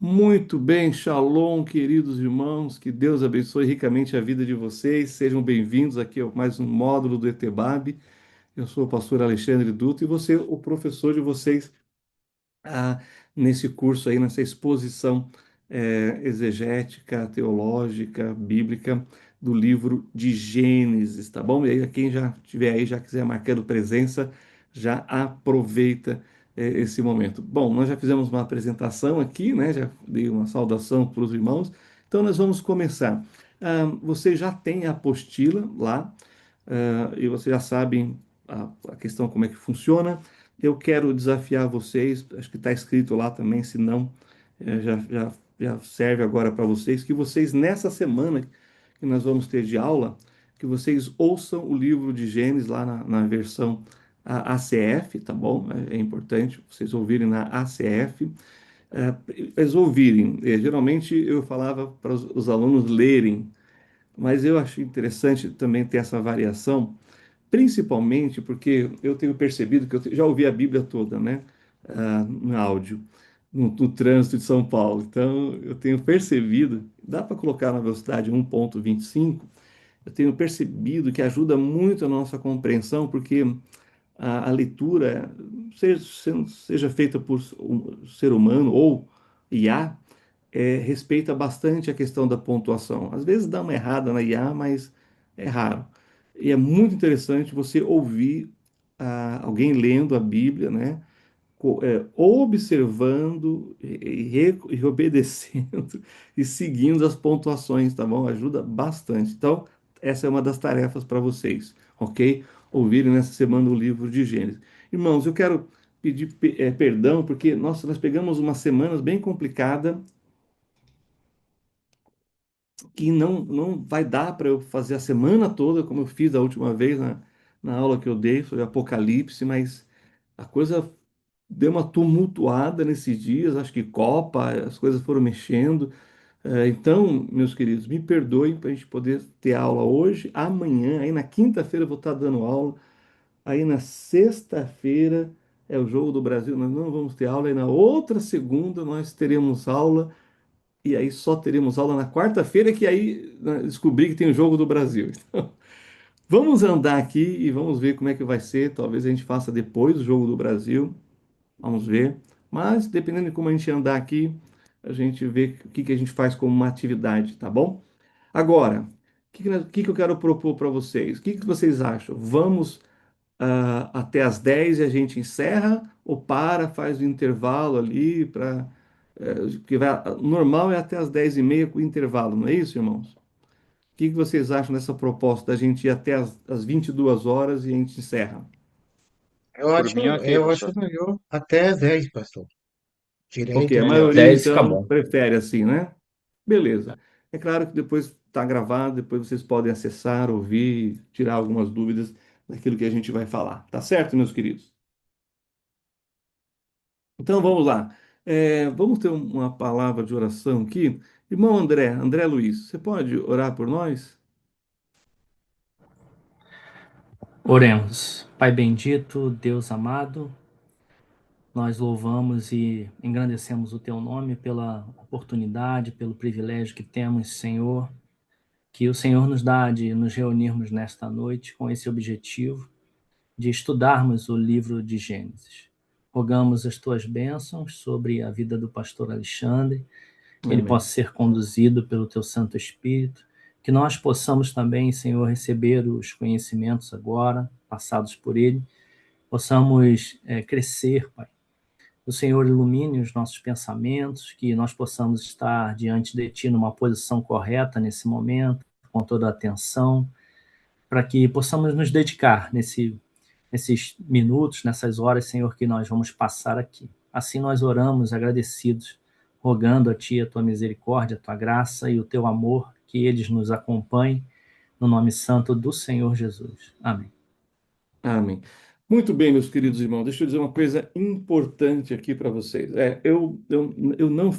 Muito bem, Shalom, queridos irmãos, que Deus abençoe ricamente a vida de vocês. Sejam bem-vindos aqui a mais um módulo do ETEBAB. Eu sou o pastor Alexandre Dutra e você, o professor de vocês, ah, nesse curso aí, nessa exposição exegética, teológica, bíblica do livro de Gênesis, tá bom? E aí, quem já estiver aí, já quiser marcando presença, já aproveita esse momento. Bom, nós já fizemos uma apresentação aqui, né? Já dei uma saudação para os irmãos. Então, nós vamos começar. Você já tem a apostila lá, e vocês já sabem a questão como é que funciona. Eu quero desafiar vocês, acho que está escrito lá também, se não, já serve agora para vocês, que vocês nessa semana que nós vamos ter de aula, que vocês ouçam o livro de Gênesis lá na versão ACF, tá bom? É importante vocês ouvirem na ACF. Eles ouvirem. Geralmente eu falava para os alunos lerem, mas eu acho interessante também ter essa variação. Principalmente porque eu tenho percebido que já ouvi a Bíblia toda, né? No áudio, no trânsito de São Paulo. Então, eu tenho percebido, dá para colocar na velocidade 1,25. Eu tenho percebido que ajuda muito a nossa compreensão, porque a leitura, seja feita por um ser humano ou IA, respeita bastante a questão da pontuação. Às vezes dá uma errada na IA, mas é raro. E é muito interessante você ouvir alguém lendo a Bíblia, né? Observando e obedecendo e seguindo as pontuações, tá bom? Ajuda bastante. Então, essa é uma das tarefas para vocês, ok? Ouvirem nessa semana o livro de Gênesis. Irmãos, eu quero pedir perdão, porque nós pegamos umas semanas bem complicadas que não vai dar para eu fazer a semana toda, como eu fiz da última vez na aula que eu dei sobre Apocalipse, mas a coisa deu uma tumultuada nesses dias, acho que Copa, as coisas foram mexendo. Então, meus queridos, me perdoem para a gente poder ter aula hoje, amanhã, aí na quinta-feira eu vou estar dando aula, aí na sexta-feira é o Jogo do Brasil, nós não vamos ter aula, aí na outra segunda nós teremos aula e aí só teremos aula na quarta-feira, que aí né, descobri que tem o Jogo do Brasil. Então, vamos andar aqui e vamos ver como é que vai ser. Talvez a gente faça depois o Jogo do Brasil, vamos ver. Mas, dependendo de como a gente andar aqui, a gente vê o que a gente faz como uma atividade, tá bom? Agora, o que eu quero propor para vocês? O que vocês acham? Vamos até as 10 e a gente encerra, ou faz o intervalo ali para. Porque normal é até as 10h30 com o intervalo, não é isso, irmãos? O que vocês acham dessa proposta da gente ir até as 22 horas e a gente encerra? Eu Por acho, mim, ok, eu acho pastor. melhor até 10, pastor. Ok, Direito a melhor. maioria 10 fica então bom. prefere assim, né? Beleza. É claro que depois está gravado, depois vocês podem acessar, ouvir, tirar algumas dúvidas daquilo que a gente vai falar. Tá certo, meus queridos? Então vamos lá. Vamos ter uma palavra de oração aqui. Irmão André Luiz, você pode orar por nós? Oremos. Pai bendito, Deus amado, nós louvamos e engrandecemos o Teu nome pela oportunidade, pelo privilégio que temos, Senhor, que o Senhor nos dá de nos reunirmos nesta noite com esse objetivo de estudarmos o livro de Gênesis. Rogamos as Tuas bênçãos sobre a vida do pastor Alexandre, que ele Amém. possa ser conduzido pelo Teu Santo Espírito, que nós possamos também, Senhor, receber os conhecimentos agora passados por ele, possamos crescer, Pai. O Senhor ilumine os nossos pensamentos, que nós possamos estar diante de Ti numa posição correta nesse momento, com toda a atenção, para que possamos nos dedicar nesses minutos, nessas horas, Senhor, que nós vamos passar aqui. Assim nós oramos agradecidos, rogando a Ti a Tua misericórdia, a Tua graça e o Teu amor, que eles nos acompanhem, no nome santo do Senhor Jesus. Amém. Amém. Muito bem, meus queridos irmãos, deixa eu dizer uma coisa importante aqui para vocês. Eu não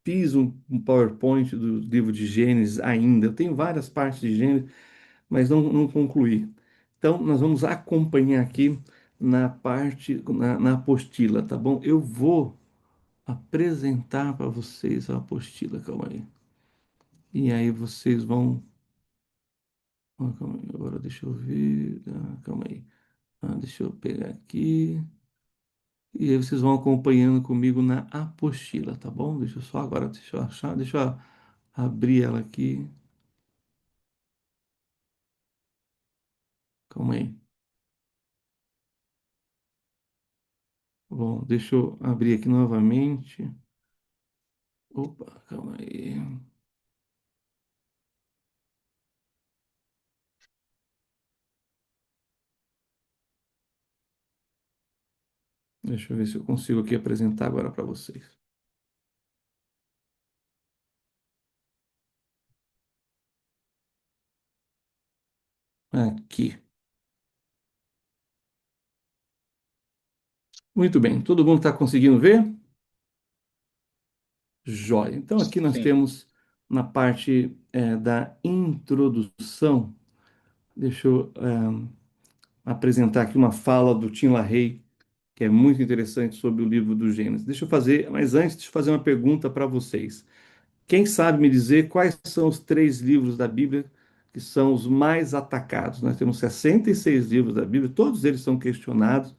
fiz um PowerPoint do livro de Gênesis ainda. Eu tenho várias partes de Gênesis, mas não concluí. Então, nós vamos acompanhar aqui na apostila, tá bom? Eu vou apresentar para vocês a apostila. Calma aí. E aí vocês vão. Calma aí, agora deixa eu ver. Calma aí. Deixa eu pegar aqui. E aí vocês vão acompanhando comigo na apostila, tá bom? Deixa eu só agora, deixa eu achar, deixa eu abrir ela aqui. Calma aí. Bom, deixa eu abrir aqui novamente. Opa, calma aí. Deixa eu ver se eu consigo aqui apresentar agora para vocês. Aqui. Muito bem. Todo mundo está conseguindo ver? Jóia. Então, aqui nós Sim. temos na parte da introdução. Deixa eu apresentar aqui uma fala do Tim LaHaye, que é muito interessante sobre o livro do Gênesis. Deixa eu fazer, mas antes, deixa eu fazer uma pergunta para vocês. Quem sabe me dizer quais são os três livros da Bíblia que são os mais atacados? Nós temos 66 livros da Bíblia, todos eles são questionados,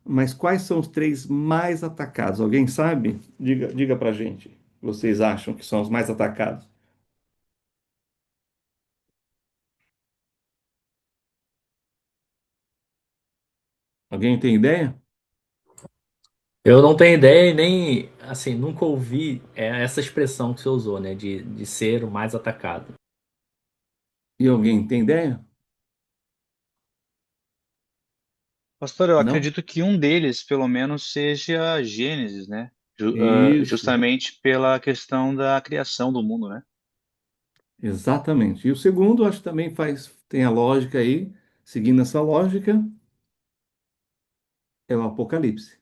mas quais são os três mais atacados? Alguém sabe? Diga para gente. Vocês acham que são os mais atacados? Alguém tem ideia? Eu não tenho ideia e nem, assim, nunca ouvi essa expressão que você usou, né? De ser o mais atacado. E alguém tem ideia? Pastor, eu Não? acredito que um deles, pelo menos, seja Gênesis, né? Isso, Justamente pela questão da criação do mundo, né? exatamente. E o segundo, acho que também tem a lógica aí, seguindo essa lógica, é o Apocalipse.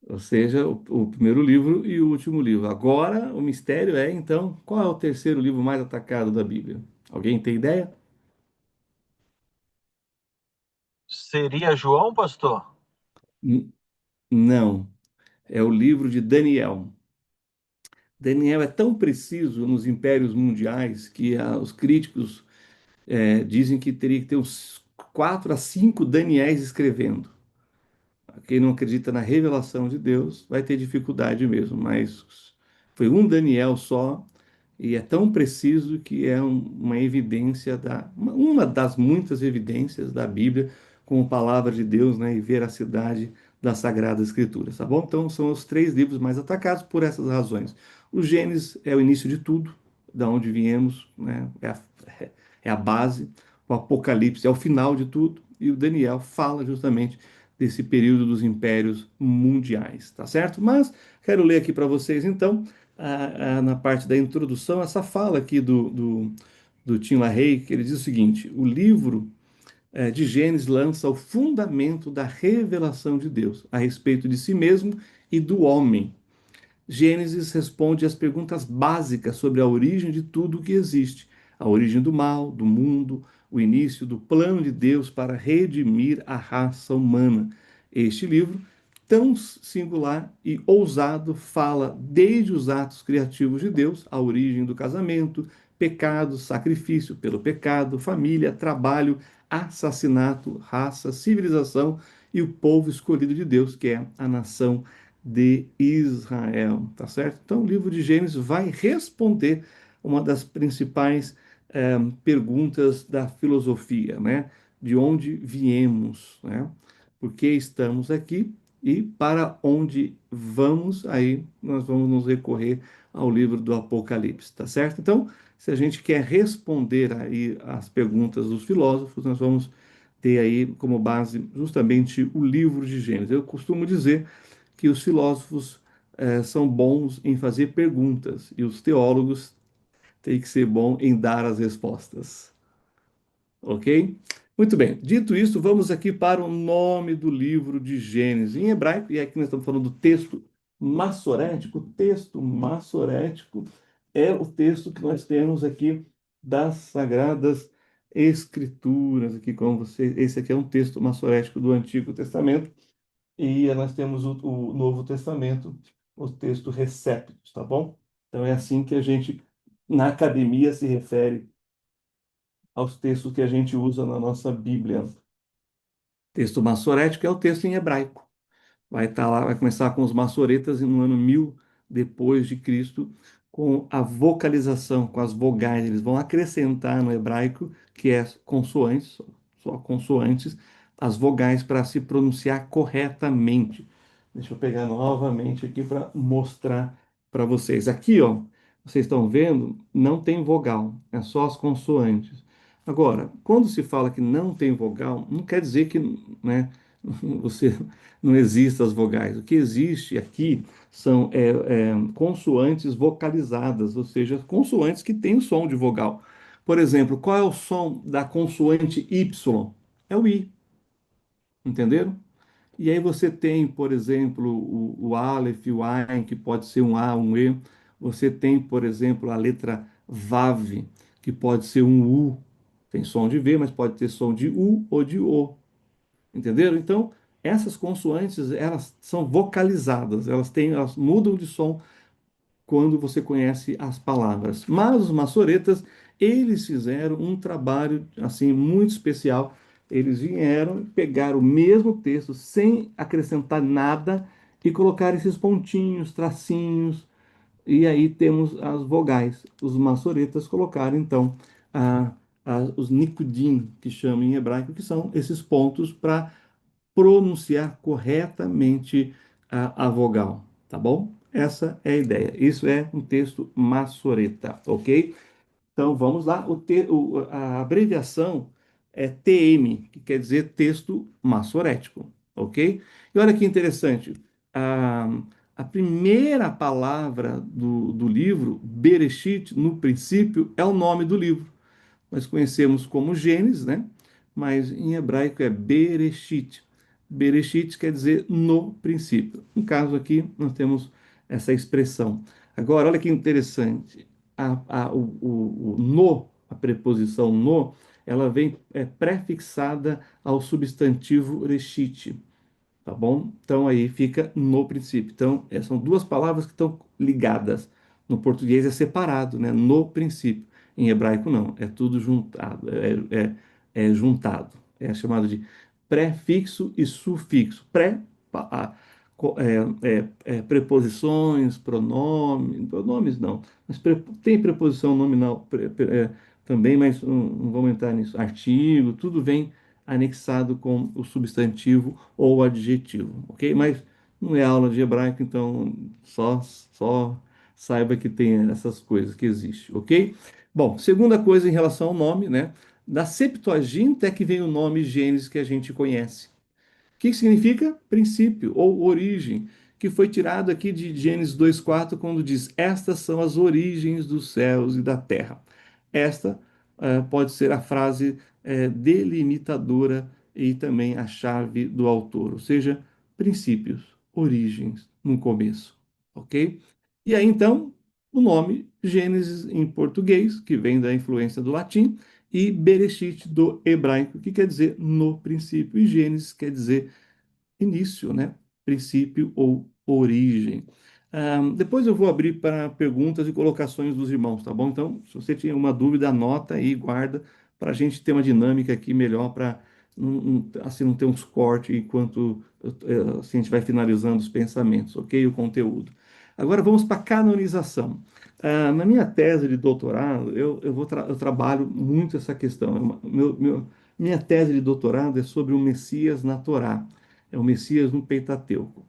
Ou seja, o primeiro livro e o último livro. Agora, o mistério é, então, qual é o terceiro livro mais atacado da Bíblia? Alguém tem ideia? Seria João, pastor? N- Não, é o livro de Daniel. Daniel é tão preciso nos impérios mundiais que os críticos dizem que teria que ter uns 4 a 5 Daniéis escrevendo. Quem não acredita na revelação de Deus vai ter dificuldade mesmo, mas foi um Daniel só e é tão preciso que é uma evidência uma das muitas evidências da Bíblia como palavra de Deus, né, e veracidade das Sagradas Escrituras, tá bom? Então são os três livros mais atacados por essas razões. O Gênesis é o início de tudo, da onde viemos, né, é a base. O Apocalipse é o final de tudo e o Daniel fala justamente desse período dos impérios mundiais, tá certo? Mas quero ler aqui para vocês então na parte da introdução, essa fala aqui do Tim LaHaye, que ele diz o seguinte: o livro de Gênesis lança o fundamento da revelação de Deus a respeito de si mesmo e do homem. Gênesis responde às perguntas básicas sobre a origem de tudo o que existe, a origem do mal, do mundo, o início do plano de Deus para redimir a raça humana. Este livro, tão singular e ousado, fala desde os atos criativos de Deus, a origem do casamento, pecado, sacrifício pelo pecado, família, trabalho, assassinato, raça, civilização e o povo escolhido de Deus, que é a nação de Israel, tá certo? Então, o livro de Gênesis vai responder uma das principais perguntas da filosofia, né? De onde viemos, né? Por que estamos aqui e para onde vamos? Aí nós vamos nos recorrer ao livro do Apocalipse, tá certo? Então, se a gente quer responder aí as perguntas dos filósofos, nós vamos ter aí como base justamente o livro de Gênesis. Eu costumo dizer que os filósofos são bons em fazer perguntas e os teólogos têm que ser bons em dar as respostas. Ok? Muito bem. Dito isso, vamos aqui para o nome do livro de Gênesis em hebraico, e aqui nós estamos falando do texto massorético. O texto massorético é o texto que nós temos aqui das Sagradas Escrituras, aqui com você. Esse aqui é um texto massorético do Antigo Testamento. e nós temos o Novo Testamento, o texto Receptus, tá bom? Então é assim que a gente, na academia, se refere aos textos que a gente usa na nossa Bíblia. Texto massorético é o texto em hebraico. Vai estar lá, vai começar com os massoretas no ano 1000 depois de Cristo, com a vocalização, com as vogais. Eles vão acrescentar no hebraico, que é consoantes, só consoantes, as vogais para se pronunciar corretamente. Deixa eu pegar novamente aqui para mostrar para vocês. Aqui, ó, vocês estão vendo, não tem vogal, é só as consoantes. Agora, quando se fala que não tem vogal, não quer dizer que, né, você não existem as vogais. O que existe aqui são consoantes vocalizadas, ou seja, consoantes que têm o som de vogal. Por exemplo, qual é o som da consoante Y? É o I, entenderam? E aí você tem, por exemplo, o Aleph, o Ain, que pode ser um A, um E. Você tem, por exemplo, a letra Vav, que pode ser um U. Tem som de V, mas pode ter som de U ou de O. Entenderam? Então, essas consoantes, elas são vocalizadas, elas mudam de som quando você conhece as palavras. Mas os maçoretas, eles fizeram um trabalho assim muito especial. Eles vieram pegar o mesmo texto sem acrescentar nada e colocar esses pontinhos, tracinhos, e aí temos as vogais. Os maçoretas colocaram então a, os nikudim, que chamam em hebraico, que são esses pontos para pronunciar corretamente a vogal, tá bom? Essa é a ideia. Isso é um texto maçoreta, ok? Então vamos lá. A abreviação é TM, que quer dizer texto maçorético, ok? E olha que interessante. A, a primeira palavra do livro, Bereshit, no princípio, é o nome do livro. Nós conhecemos como Gênesis, né? Mas em hebraico é Bereshit. Bereshit quer dizer no princípio. No caso aqui, nós temos essa expressão. Agora, olha que interessante. O no, a preposição no, ela vem prefixada ao substantivo reshit, tá bom? Então aí fica no princípio. Então, são duas palavras que estão ligadas. No português é separado, né? No princípio. Em hebraico não, é tudo juntado, é juntado. É chamado de prefixo e sufixo. Preposições, pronomes não, mas tem preposição nominal também, mas não vamos entrar nisso. Artigo, tudo vem anexado com o substantivo ou adjetivo, ok? Mas não é aula de hebraico, então só saiba que tem essas coisas que existem, ok? Bom, segunda coisa em relação ao nome, né? Da Septuaginta é que vem o nome Gênesis que a gente conhece. O que significa? Princípio ou origem, que foi tirado aqui de Gênesis 2:4, quando diz: Estas são as origens dos céus e da terra. Esta pode ser a frase delimitadora e também a chave do autor, ou seja, princípios, origens, no começo, ok? E aí então, o nome Gênesis em português, que vem da influência do latim, e Bereshit do hebraico, que quer dizer no princípio, e Gênesis quer dizer início, né? Princípio ou origem. Depois eu vou abrir para perguntas e colocações dos irmãos, tá bom? Então, se você tiver uma dúvida, anota aí, guarda, para a gente ter uma dinâmica aqui melhor, para assim, não ter uns cortes enquanto assim, a gente vai finalizando os pensamentos, ok? O conteúdo. Agora vamos para a canonização. Na minha tese de doutorado, eu trabalho muito essa questão. Minha tese de doutorado é sobre o Messias na Torá, é o Messias no Pentateuco.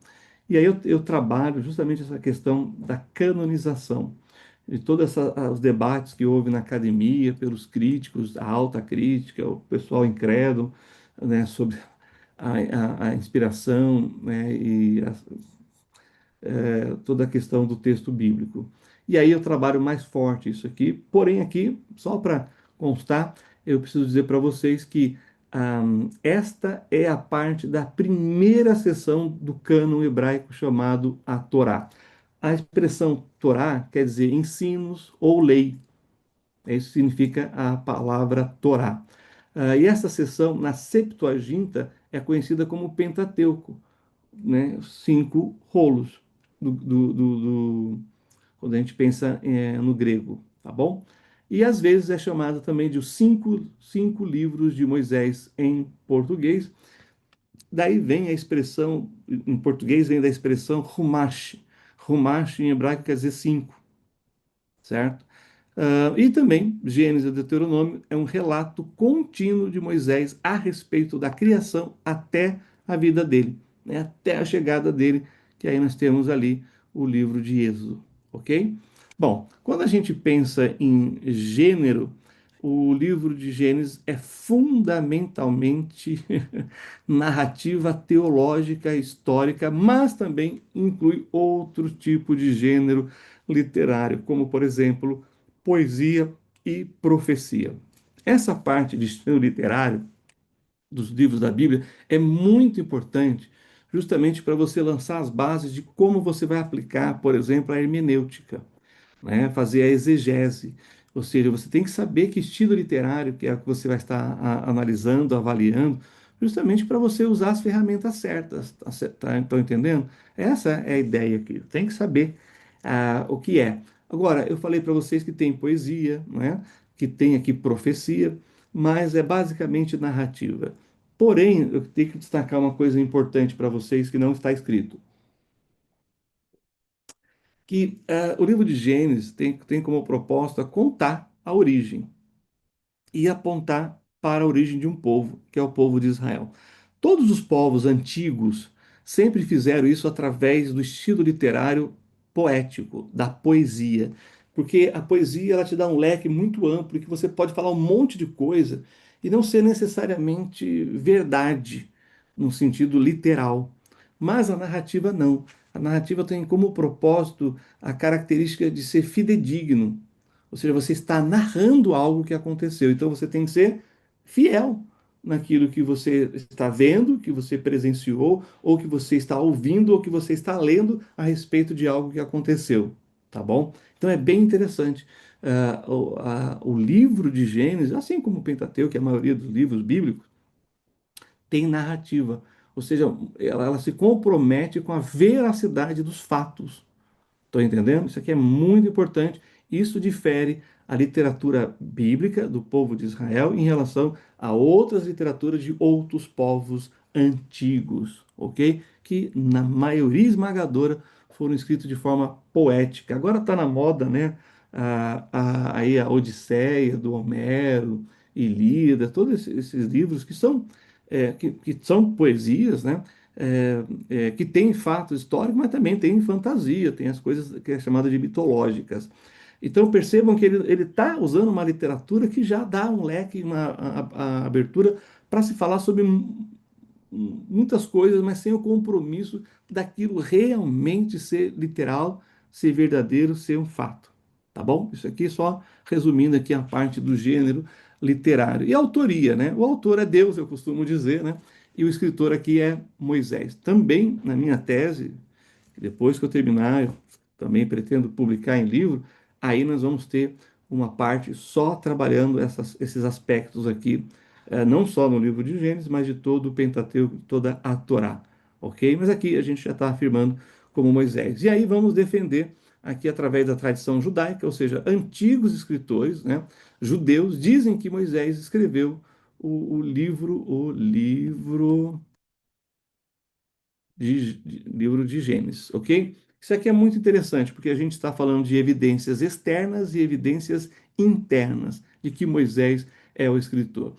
E aí eu trabalho justamente essa questão da canonização, de todos os debates que houve na academia, pelos críticos, a alta crítica, o pessoal incrédulo, né, sobre a inspiração, né, e toda a questão do texto bíblico. E aí eu trabalho mais forte isso aqui, porém aqui, só para constar, eu preciso dizer para vocês que esta é a parte da primeira seção do cânon hebraico chamado a Torá. A expressão Torá quer dizer ensinos ou lei. Isso significa a palavra Torá. E essa seção, na Septuaginta, é conhecida como Pentateuco. né, 5 rolos quando a gente pensa no grego, tá bom? E às vezes é chamado também de os cinco livros de Moisés em português. Daí vem a expressão, em português vem da expressão Humash. Humash em hebraico quer dizer cinco, certo? E também, Gênesis e Deuteronômio é um relato contínuo de Moisés a respeito da criação até a vida dele, né? Até a chegada dele, que aí nós temos ali o livro de Êxodo, ok? Bom, quando a gente pensa em gênero, o livro de Gênesis é fundamentalmente narrativa teológica, histórica, mas também inclui outro tipo de gênero literário, como, por exemplo, poesia e profecia. Essa parte de gênero literário dos livros da Bíblia é muito importante, justamente para você lançar as bases de como você vai aplicar, por exemplo, a hermenêutica, né? Fazer a exegese. Ou seja, você tem que saber que estilo literário que é o que você vai estar analisando, avaliando, justamente para você usar as ferramentas certas. Estão entendendo? Essa é a ideia aqui. Tem que saber o que é. Agora, eu falei para vocês que tem poesia, né? Que tem aqui profecia, mas é basicamente narrativa. Porém, eu tenho que destacar uma coisa importante para vocês que não está escrito que o livro de Gênesis tem como propósito contar a origem e apontar para a origem de um povo, que é o povo de Israel. Todos os povos antigos sempre fizeram isso através do estilo literário poético, da poesia, porque a poesia ela te dá um leque muito amplo que você pode falar um monte de coisa e não ser necessariamente verdade no sentido literal. Mas a narrativa não. A narrativa tem como propósito a característica de ser fidedigno, ou seja, você está narrando algo que aconteceu. Então você tem que ser fiel naquilo que você está vendo, que você presenciou, ou que você está ouvindo, ou que você está lendo a respeito de algo que aconteceu. Tá bom? Então é bem interessante. O livro de Gênesis, assim como o Pentateuco, que é a maioria dos livros bíblicos, tem narrativa. Ou seja, ela se compromete com a veracidade dos fatos. Estão entendendo? Isso aqui é muito importante. Isso difere a literatura bíblica do povo de Israel em relação a outras literaturas de outros povos antigos, ok? Que na maioria esmagadora foram escritos de forma poética. Agora está na moda, né? Aí a Odisseia do Homero, Ilíada, todos esses livros que são que são poesias, né? Que tem fatos históricos, mas também tem fantasia, tem as coisas que é chamada de mitológicas. Então percebam que ele está usando uma literatura que já dá um leque, a abertura para se falar sobre muitas coisas, mas sem o compromisso daquilo realmente ser literal, ser verdadeiro, ser um fato. Tá bom? Isso aqui só resumindo aqui a parte do gênero literário. E a autoria, né? O autor é Deus, eu costumo dizer, né? E o escritor aqui é Moisés. Também, na minha tese, depois que eu terminar, eu também pretendo publicar em livro, aí nós vamos ter uma parte só trabalhando esses aspectos aqui, não só no livro de Gênesis, mas de todo o Pentateuco, toda a Torá, ok? Mas aqui a gente já está afirmando como Moisés. E aí vamos defender aqui através da tradição judaica, ou seja, antigos escritores, né, judeus, dizem que Moisés escreveu o livro livro de Gênesis, ok? Isso aqui é muito interessante, porque a gente está falando de evidências externas e evidências internas de que Moisés é o escritor.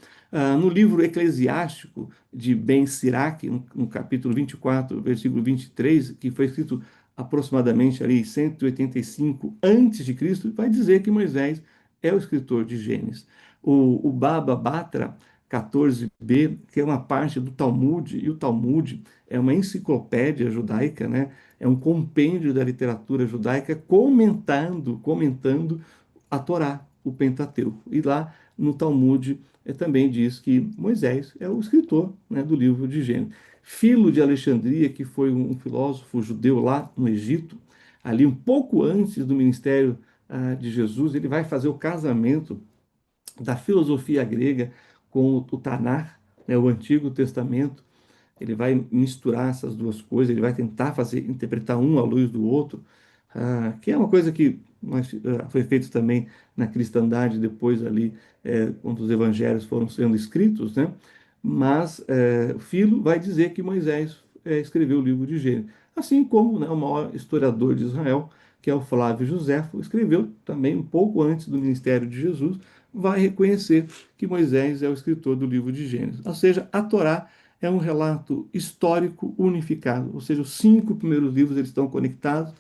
No livro eclesiástico de Ben Sirac, no capítulo 24, versículo 23, que foi escrito aproximadamente ali 185 antes de Cristo, vai dizer que Moisés é o escritor de Gênesis. O Baba Batra 14b, que é uma parte do Talmud, e o Talmud é uma enciclopédia judaica, né? É um compêndio da literatura judaica comentando a Torá, o Pentateuco. E lá no Talmud também diz que Moisés é o escritor, né, do livro de Gênesis. Filo de Alexandria, que foi um filósofo judeu lá no Egito, ali um pouco antes do ministério de Jesus, ele vai fazer o casamento da filosofia grega com o Tanar, né, o Antigo Testamento, ele vai misturar essas duas coisas, ele vai tentar fazer, interpretar um à luz do outro, que é uma coisa que foi feito também na cristandade depois ali, quando os evangelhos foram sendo escritos, né? Mas o Filo vai dizer que Moisés escreveu o livro de Gênesis, assim como, né, o maior historiador de Israel, que é o Flávio Josefo, escreveu também um pouco antes do ministério de Jesus, vai reconhecer que Moisés é o escritor do livro de Gênesis. Ou seja, a Torá é um relato histórico unificado, ou seja, os 5 primeiros livros eles estão conectados,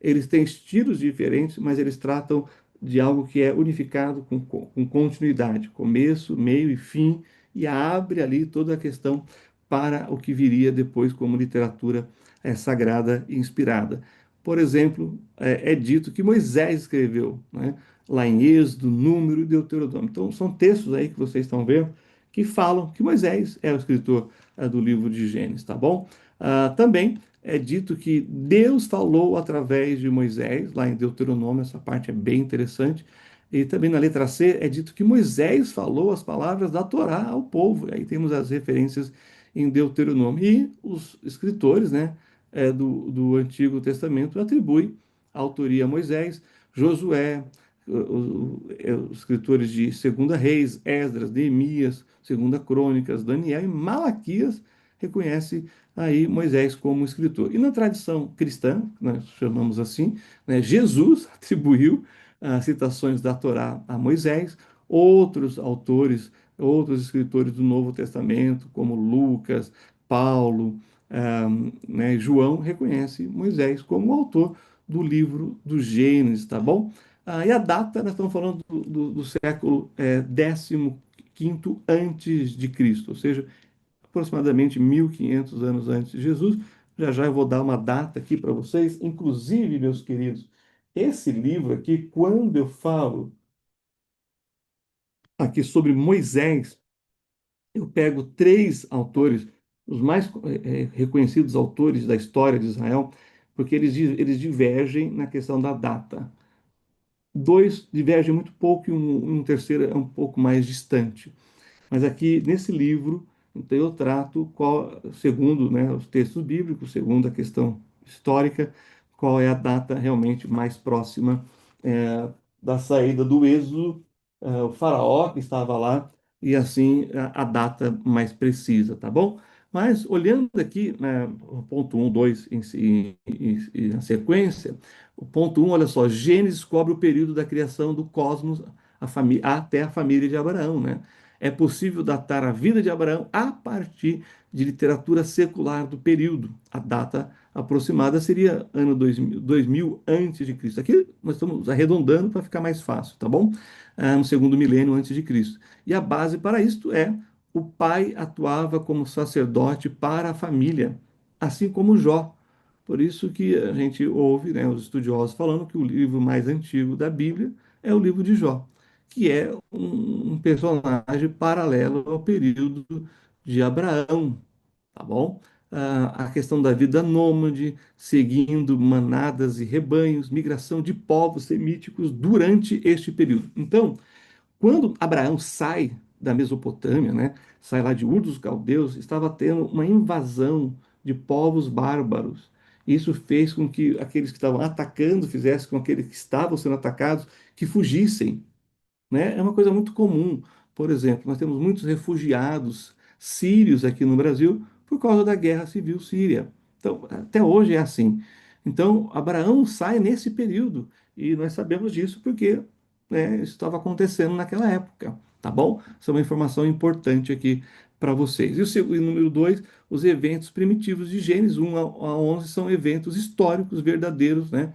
eles têm estilos diferentes, mas eles tratam de algo que é unificado com continuidade, começo, meio e fim, e abre ali toda a questão para o que viria depois como literatura sagrada e inspirada. Por exemplo, é dito que Moisés escreveu, né, lá em Êxodo, Número e Deuteronômio. Então, são textos aí que vocês estão vendo que falam que Moisés é o escritor do livro de Gênesis, tá bom? Também é dito que Deus falou através de Moisés, lá em Deuteronômio, essa parte é bem interessante. E também na letra C é dito que Moisés falou as palavras da Torá ao povo. Aí temos as referências em Deuteronômio. E os escritores, né, do Antigo Testamento atribuem a autoria a Moisés, Josué, os escritores de Segunda Reis, Esdras, Neemias, Segunda Crônicas, Daniel e Malaquias reconhece aí Moisés como escritor. E na tradição cristã, nós chamamos assim, né, Jesus atribuiu as citações da Torá a Moisés, outros autores, outros escritores do Novo Testamento, como Lucas, Paulo, né, João, reconhece Moisés como o autor do livro do Gênesis, tá bom? E a data, nós estamos falando do século XV antes de Cristo, ou seja, aproximadamente 1500 anos antes de Jesus. Já já eu vou dar uma data aqui para vocês. Inclusive, meus queridos, esse livro aqui, quando eu falo aqui sobre Moisés, eu pego 3 autores, os mais reconhecidos autores da história de Israel, porque eles divergem na questão da data. 2 divergem muito pouco e um terceiro é um pouco mais distante. Mas aqui nesse livro, então eu trato qual, segundo, né, os textos bíblicos, segundo a questão histórica, qual é a data realmente mais próxima da saída do Êxodo, o faraó que estava lá, e assim a data mais precisa, tá bom? Mas olhando aqui, né, o ponto 1, 2 na sequência, o ponto 1, olha só, Gênesis cobre o período da criação do cosmos até a família de Abraão, né? É possível datar a vida de Abraão a partir de literatura secular do período. A data aproximada seria ano 2000 antes de Cristo. Aqui nós estamos arredondando para ficar mais fácil, tá bom? No segundo milênio antes de Cristo. E a base para isto é o pai atuava como sacerdote para a família, assim como Jó. Por isso que a gente ouve, né, os estudiosos falando que o livro mais antigo da Bíblia é o livro de Jó, que é um personagem paralelo ao período de Abraão, tá bom? A questão da vida nômade, seguindo manadas e rebanhos, migração de povos semíticos durante este período. Então, quando Abraão sai da Mesopotâmia, né, sai lá de Ur dos Caldeus, estava tendo uma invasão de povos bárbaros. Isso fez com que aqueles que estavam atacando fizessem com que aqueles que estavam sendo atacados que fugissem, né? É uma coisa muito comum. Por exemplo, nós temos muitos refugiados sírios aqui no Brasil por causa da guerra civil síria. Então, até hoje é assim. Então, Abraão sai nesse período e nós sabemos disso porque, né, isso estava acontecendo naquela época, tá bom? Essa é uma informação importante aqui para vocês. E número 2, os eventos primitivos de Gênesis 1 a 11 são eventos históricos verdadeiros, né?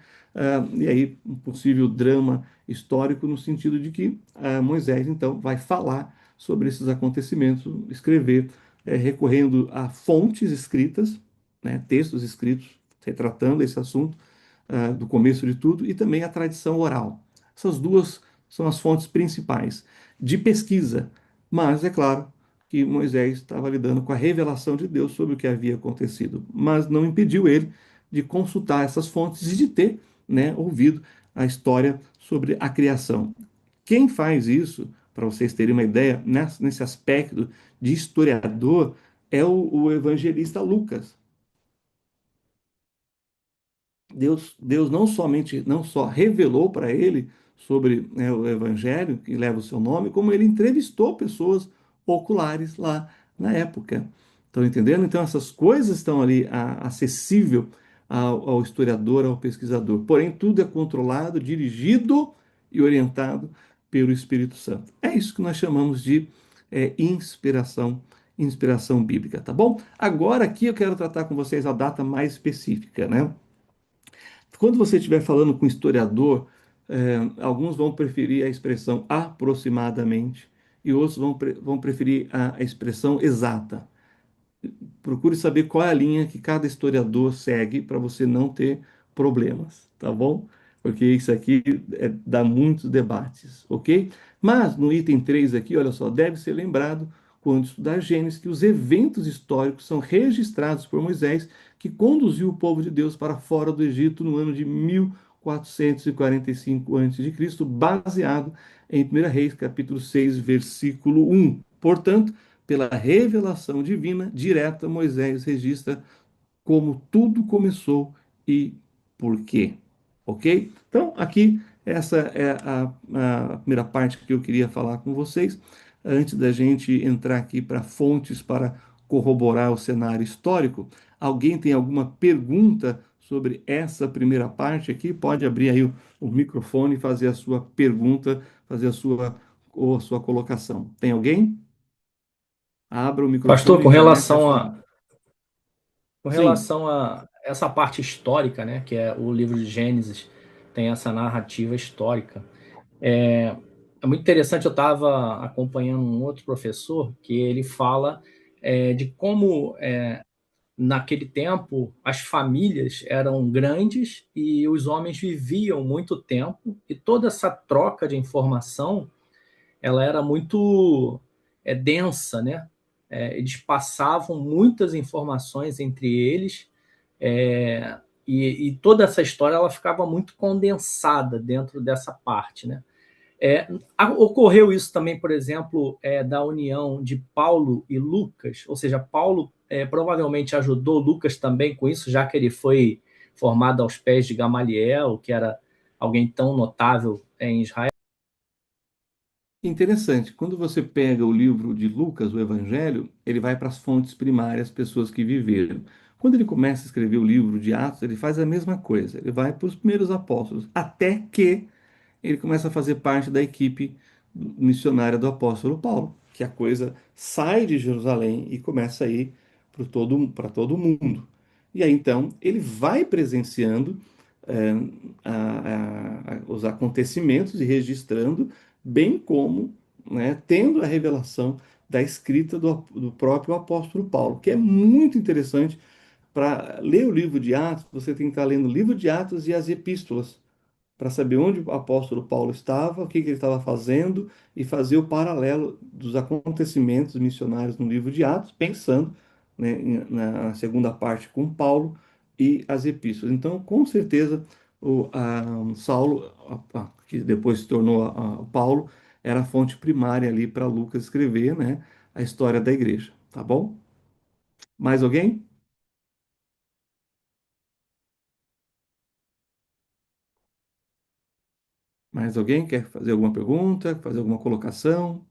E aí, um possível drama histórico no sentido de que Moisés, então, vai falar sobre esses acontecimentos, escrever, recorrendo a fontes escritas, né, textos escritos, retratando esse assunto, do começo de tudo, e também a tradição oral. Essas duas são as fontes principais de pesquisa, mas é claro que Moisés estava lidando com a revelação de Deus sobre o que havia acontecido, mas não impediu ele de consultar essas fontes e de ter, né, ouvido a história sobre a criação. Quem faz isso, para vocês terem uma ideia, nesse aspecto de historiador, é o evangelista Lucas. Deus não só revelou para ele sobre, né, o evangelho que leva o seu nome, como ele entrevistou pessoas oculares lá na época. Estão entendendo? Então essas coisas estão ali acessível ao historiador, ao pesquisador. Porém, tudo é controlado, dirigido e orientado pelo Espírito Santo. É isso que nós chamamos de inspiração bíblica, tá bom? Agora aqui eu quero tratar com vocês a data mais específica, né? Quando você estiver falando com historiador, alguns vão preferir a expressão aproximadamente e outros vão preferir a expressão exata. Procure saber qual é a linha que cada historiador segue para você não ter problemas, tá bom? Porque isso aqui dá muitos debates, ok? Mas no item 3 aqui, olha só, deve ser lembrado, quando estudar Gênesis, que os eventos históricos são registrados por Moisés, que conduziu o povo de Deus para fora do Egito no ano de 1445 a.C., baseado em 1 Reis, capítulo 6, versículo 1. Portanto, pela revelação divina direta, Moisés registra como tudo começou e por quê. Ok? Então, aqui, essa é a primeira parte que eu queria falar com vocês. Antes da gente entrar aqui para fontes para corroborar o cenário histórico, alguém tem alguma pergunta sobre essa primeira parte aqui? Pode abrir aí o microfone e fazer a sua pergunta, fazer a sua colocação. Tem alguém? Abra o Pastor, microfone e já mete a sua. com Sim, relação a essa parte histórica, né, que é o livro de Gênesis, tem essa narrativa histórica. É, é muito interessante, eu estava acompanhando um outro professor que ele fala de como naquele tempo as famílias eram grandes e os homens viviam muito tempo e toda essa troca de informação ela era muito densa, né? Eles passavam muitas informações entre eles e toda essa história ela ficava muito condensada dentro dessa parte, né? Ocorreu isso também, por exemplo, da união de Paulo e Lucas, ou seja, Paulo provavelmente ajudou Lucas também com isso, já que ele foi formado aos pés de Gamaliel, que era alguém tão notável em Israel. interessante. Quando você pega o livro de Lucas, o Evangelho, ele vai para as fontes primárias, pessoas que viveram. Quando ele começa a escrever o livro de Atos, ele faz a mesma coisa. Ele vai para os primeiros apóstolos, até que ele começa a fazer parte da equipe missionária do apóstolo Paulo, que a coisa sai de Jerusalém e começa a ir para todo mundo. E aí então ele vai presenciando eh, os acontecimentos e registrando, bem como, né, tendo a revelação da escrita do próprio apóstolo Paulo, que é muito interessante. Para ler o livro de Atos, você tem que estar lendo o livro de Atos e as epístolas para saber onde o apóstolo Paulo estava, o que que ele estava fazendo e fazer o paralelo dos acontecimentos missionários no livro de Atos, pensando, né, na segunda parte com Paulo e as epístolas. Então, com certeza, Saulo, que depois se tornou Paulo, era a fonte primária ali para Lucas escrever, né, a história da igreja. Tá bom? Mais alguém? Mais alguém quer fazer alguma pergunta, fazer alguma colocação?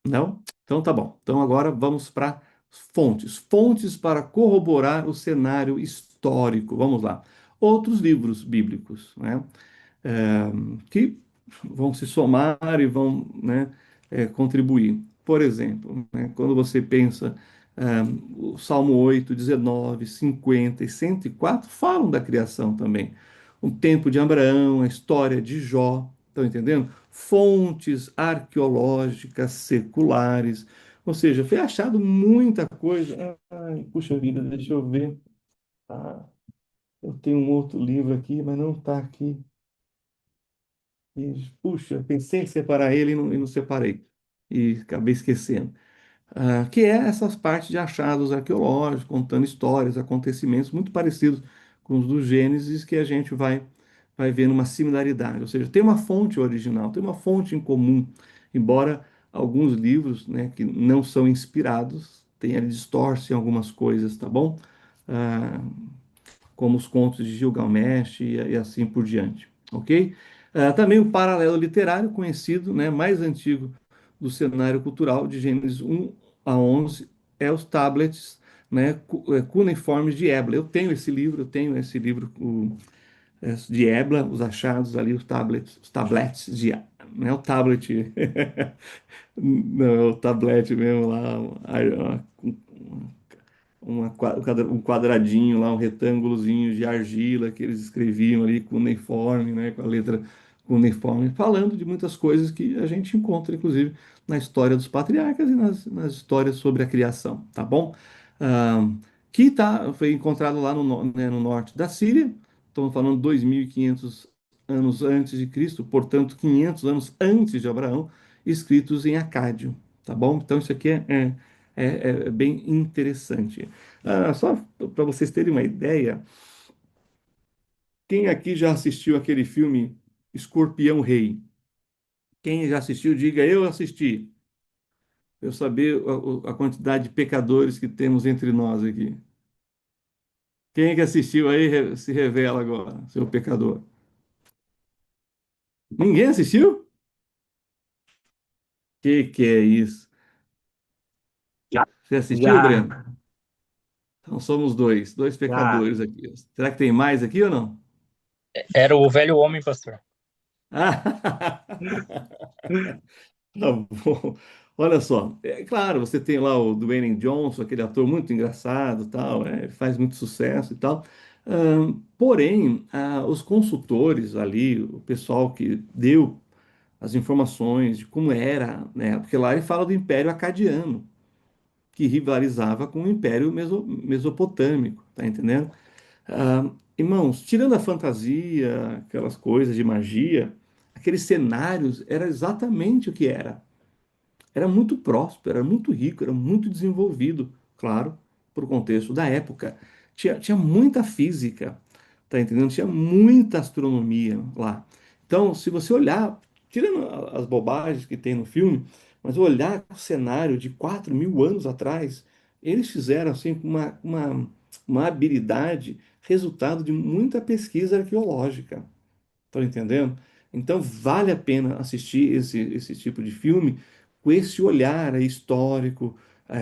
Não? Então tá bom. Então agora vamos para fontes. Fontes para corroborar o cenário histórico. Vamos lá. Outros livros bíblicos, né? é, que vão se somar e vão, né, contribuir. Por exemplo, né, quando você pensa o Salmo 8, 19, 50 e 104 falam da criação também. O tempo de Abraão, a história de Jó, estão entendendo? Fontes arqueológicas seculares, ou seja, foi achado muita coisa. Ai, puxa vida, deixa eu ver. Ah, eu tenho um outro livro aqui, mas não está aqui. E, puxa, pensei em separar ele e não separei. E acabei esquecendo. Que é essas partes de achados arqueológicos, contando histórias, acontecimentos muito parecidos com os do Gênesis, que a gente vai vai vendo uma similaridade, ou seja, tem uma fonte original, tem uma fonte em comum, embora alguns livros, né, que não são inspirados, tenham distorcem algumas coisas, tá bom? Ah, como os contos de Gilgamesh e assim por diante, ok? Também o paralelo literário conhecido, né, mais antigo do cenário cultural de Gênesis 1 a 11 é os tablets, né, cuneiformes de Ebla. Eu tenho esse livro, de Ebla, os achados ali, os tablets de, não é o tablet, não, é o tablet mesmo lá, um quadradinho lá, um retângulozinho de argila que eles escreviam ali com uniforme, né, com a letra uniforme, falando de muitas coisas que a gente encontra, inclusive, na história dos patriarcas e nas histórias sobre a criação, tá bom? Ah, foi encontrado lá no norte da Síria, estamos falando 2.500 anos antes de Cristo, portanto, 500 anos antes de Abraão, escritos em acádio, tá bom? Então, isso aqui é bem interessante. Só para vocês terem uma ideia, quem aqui já assistiu aquele filme Escorpião Rei? Quem já assistiu, diga eu assisti. Eu saber a quantidade de pecadores que temos entre nós aqui. Quem é que assistiu aí se revela agora, seu pecador. Ninguém assistiu? Que é isso? Já, Você assistiu, já, Breno? Então somos dois já. pecadores aqui. Será que tem mais aqui ou não? Era o velho homem, pastor. Tá bom. Olha só, é claro, você tem lá o Dwayne Johnson, aquele ator muito engraçado, tal, faz muito sucesso e tal. Porém, os consultores ali, o pessoal que deu as informações de como era, né? Porque lá ele fala do Império Acadiano, que rivalizava com o Império Mesopotâmico, tá entendendo? Irmãos, tirando a fantasia, aquelas coisas de magia, aqueles cenários era exatamente o que era. Era muito próspero, era muito rico, era muito desenvolvido, claro, por contexto da época. Tinha muita física, tá entendendo? Tinha muita astronomia lá. Então, se você olhar, tirando as bobagens que tem no filme, mas olhar o cenário de 4.000 anos atrás, eles fizeram assim com uma habilidade, resultado de muita pesquisa arqueológica. Estão entendendo? Então vale a pena assistir esse tipo de filme com esse olhar aí histórico,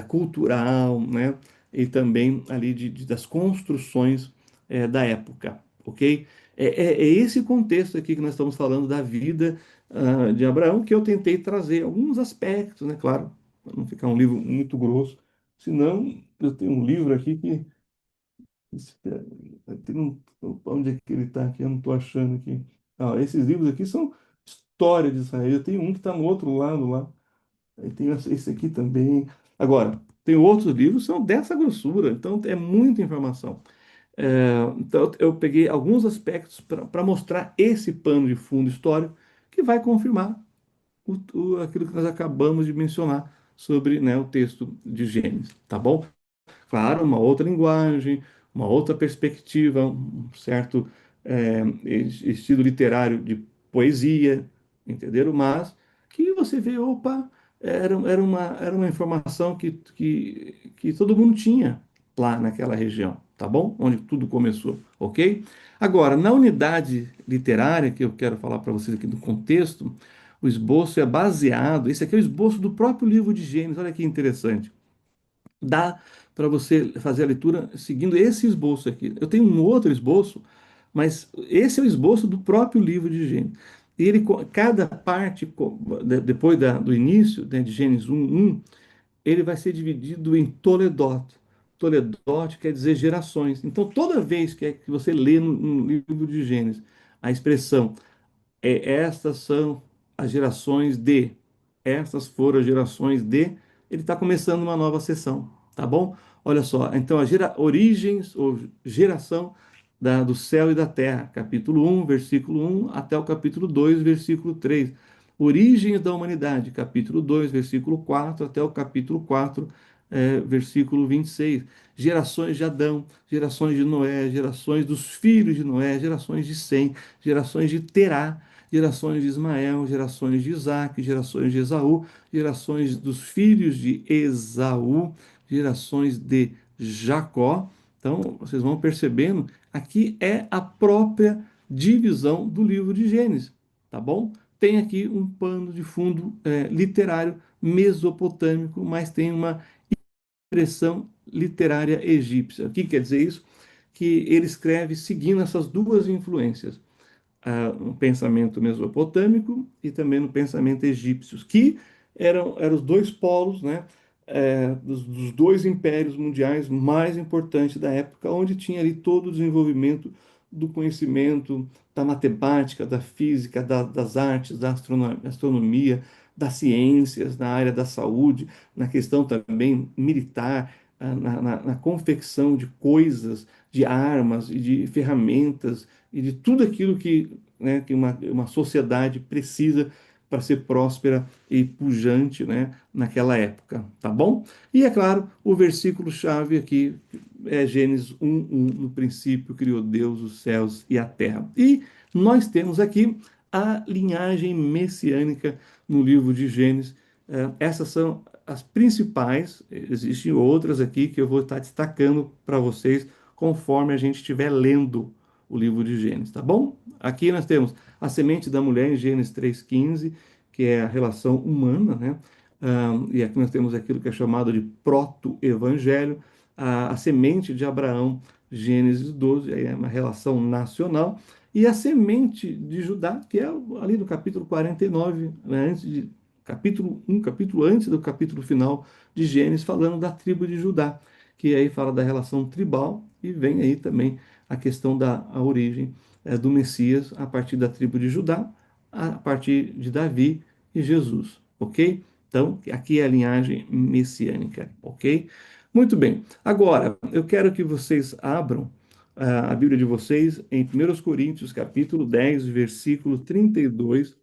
cultural, né? E também ali das construções da época, ok? É esse contexto aqui que nós estamos falando da vida de Abraão que eu tentei trazer alguns aspectos, né? Claro, para não ficar um livro muito grosso, senão eu tenho um livro aqui que onde é que ele está aqui? Eu não estou achando aqui. Esses livros aqui são história de Israel. Eu tenho um que está no outro lado lá. Aí tem esse aqui também. Agora, tem outros livros que são dessa grossura, então é muita informação. Então eu peguei alguns aspectos para mostrar esse pano de fundo histórico que vai confirmar aquilo que nós acabamos de mencionar sobre, né, o texto de Gênesis, tá bom? Claro, uma outra linguagem, uma outra perspectiva, um certo estilo literário de poesia, entenderam? Mas que você vê, opa, era uma informação que todo mundo tinha lá naquela região, tá bom? Onde tudo começou, ok? Agora, na unidade literária que eu quero falar para vocês aqui do contexto, o esboço é baseado, esse aqui é o esboço do próprio livro de Gênesis, olha que interessante. Dá para você fazer a leitura seguindo esse esboço aqui. Eu tenho um outro esboço, mas esse é o esboço do próprio livro de Gênesis. E cada parte, depois do início, né, de Gênesis 1:1, ele vai ser dividido em Toledot. Toledot quer dizer gerações. Então, toda vez que você lê no livro de Gênesis a expressão estas são as gerações de, estas foram as gerações de, ele está começando uma nova sessão, tá bom? Olha só, então origens ou geração do céu e da terra, capítulo 1, versículo 1 até o capítulo 2, versículo 3. Origens da humanidade, capítulo 2, versículo 4 até o capítulo 4, versículo 26. Gerações de Adão, gerações de Noé, gerações dos filhos de Noé, gerações de Sem, gerações de Terá, gerações de Ismael, gerações de Isaque, gerações de Esaú, gerações dos filhos de Esaú, gerações de Jacó. Então, vocês vão percebendo, aqui é a própria divisão do livro de Gênesis, tá bom? Tem aqui um pano de fundo literário mesopotâmico, mas tem uma expressão literária egípcia. O que quer dizer isso? Que ele escreve seguindo essas duas influências, no pensamento mesopotâmico e também no pensamento egípcio, que eram os dois polos, né, dos dois impérios mundiais mais importantes da época, onde tinha ali todo o desenvolvimento do conhecimento, da matemática, da física, das artes, da astronomia, das ciências, na área da saúde, na questão também militar, na confecção de coisas, de armas e de ferramentas e de tudo aquilo que uma sociedade precisa para ser próspera e pujante, né, naquela época, tá bom? E é claro, o versículo-chave aqui é Gênesis 1:1, no princípio criou Deus os céus e a terra. E nós temos aqui a linhagem messiânica no livro de Gênesis. Essas são as principais, existem outras aqui que eu vou estar destacando para vocês conforme a gente estiver lendo o livro de Gênesis, tá bom? Aqui nós temos a semente da mulher em Gênesis 3:15, que é a relação humana, né? E aqui nós temos aquilo que é chamado de proto-evangelho, a semente de Abraão, Gênesis 12, aí é uma relação nacional, e a semente de Judá, que é ali no capítulo 49, né? Capítulo antes do capítulo final de Gênesis, falando da tribo de Judá, que aí fala da relação tribal, e vem aí também a questão da a origem do Messias a partir da tribo de Judá, a partir de Davi e Jesus, ok? Então, aqui é a linhagem messiânica, ok? Muito bem. Agora, eu quero que vocês abram a Bíblia de vocês em 1 Coríntios, capítulo 10, versículo 32,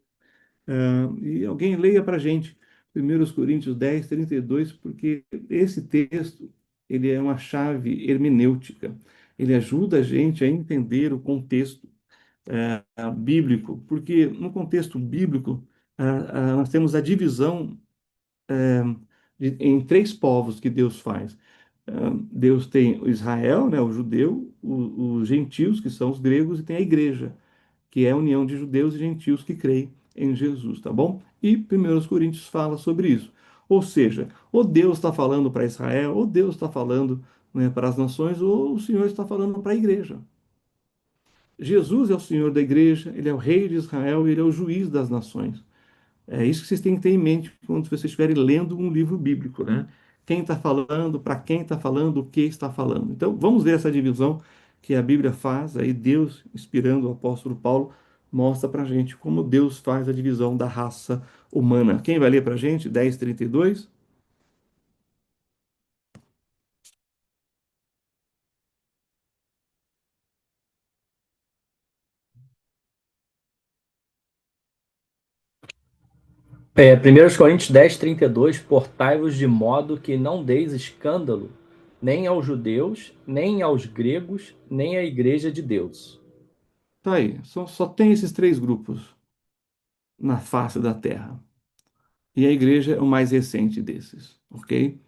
e alguém leia para a gente 1 Coríntios 10, 32, porque esse texto ele é uma chave hermenêutica. Ele ajuda a gente a entender o contexto bíblico, porque no contexto bíblico nós temos a divisão em três povos que Deus faz. Deus tem o Israel, né, o judeu, os gentios, que são os gregos, e tem a igreja, que é a união de judeus e gentios que creem em Jesus, tá bom? E 1 Coríntios fala sobre isso. Ou seja, ou Deus está falando para Israel, ou Deus está falando, né, para as nações, ou o Senhor está falando para a igreja. Jesus é o Senhor da igreja, ele é o rei de Israel e ele é o juiz das nações. É isso que vocês têm que ter em mente quando vocês estiverem lendo um livro bíblico, né? Quem está falando, para quem está falando, o que está falando. Então, vamos ver essa divisão que a Bíblia faz, aí Deus, inspirando o apóstolo Paulo, mostra para a gente como Deus faz a divisão da raça humana. Quem vai ler para a gente? 10:32. É, 1 Coríntios 10, 32, portai-vos de modo que não deis escândalo nem aos judeus, nem aos gregos, nem à igreja de Deus. Tá aí, só tem esses três grupos na face da terra. E a igreja é o mais recente desses, ok?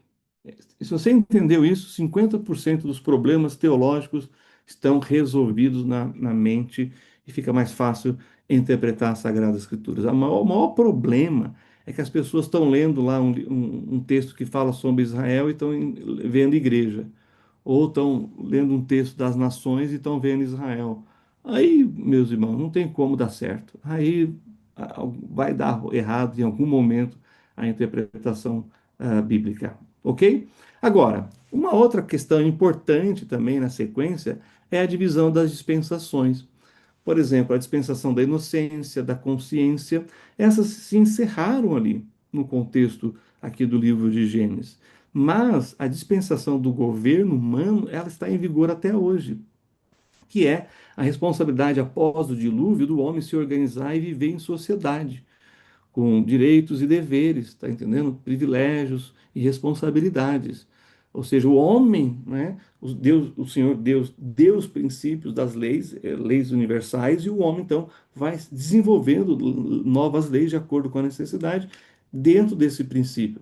Se você entendeu isso, 50% dos problemas teológicos estão resolvidos na mente e fica mais fácil interpretar as Sagradas Escrituras. O maior problema é que as pessoas estão lendo lá um texto que fala sobre Israel e estão vendo igreja, ou estão lendo um texto das nações e estão vendo Israel. Aí, meus irmãos, não tem como dar certo. Aí vai dar errado em algum momento a interpretação bíblica, ok? Agora, uma outra questão importante também na sequência é a divisão das dispensações. Por exemplo, a dispensação da inocência, da consciência, essas se encerraram ali no contexto aqui do livro de Gênesis. Mas a dispensação do governo humano, ela está em vigor até hoje, que é a responsabilidade após o dilúvio do homem se organizar e viver em sociedade. com direitos e deveres, está entendendo? Privilégios e responsabilidades. Ou seja, o homem, né? O Senhor Deus deu os princípios das leis, leis universais, e o homem então vai desenvolvendo novas leis de acordo com a necessidade dentro desse princípio.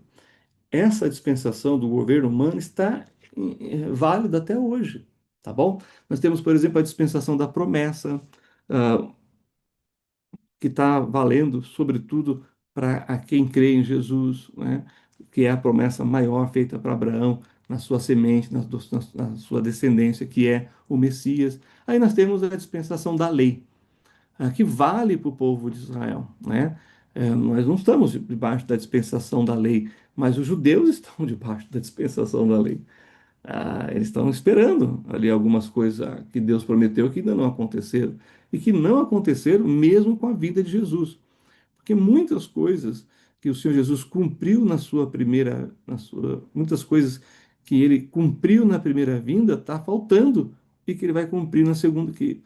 Essa dispensação do governo humano está válida até hoje, tá bom? Nós temos, por exemplo, a dispensação da promessa, ah, que está valendo, sobretudo, para quem crê em Jesus, né? Que é a promessa maior feita para Abraão, na sua semente, na sua descendência, que é o Messias. Aí nós temos a dispensação da lei, que vale para o povo de Israel, né? Nós não estamos debaixo da dispensação da lei, mas os judeus estão debaixo da dispensação da lei. Eles estão esperando ali algumas coisas que Deus prometeu que ainda não aconteceram, e que não aconteceram mesmo com a vida de Jesus. Porque muitas coisas que o Senhor Jesus cumpriu muitas coisas que ele cumpriu na primeira vinda, está faltando e que ele vai cumprir na segunda, que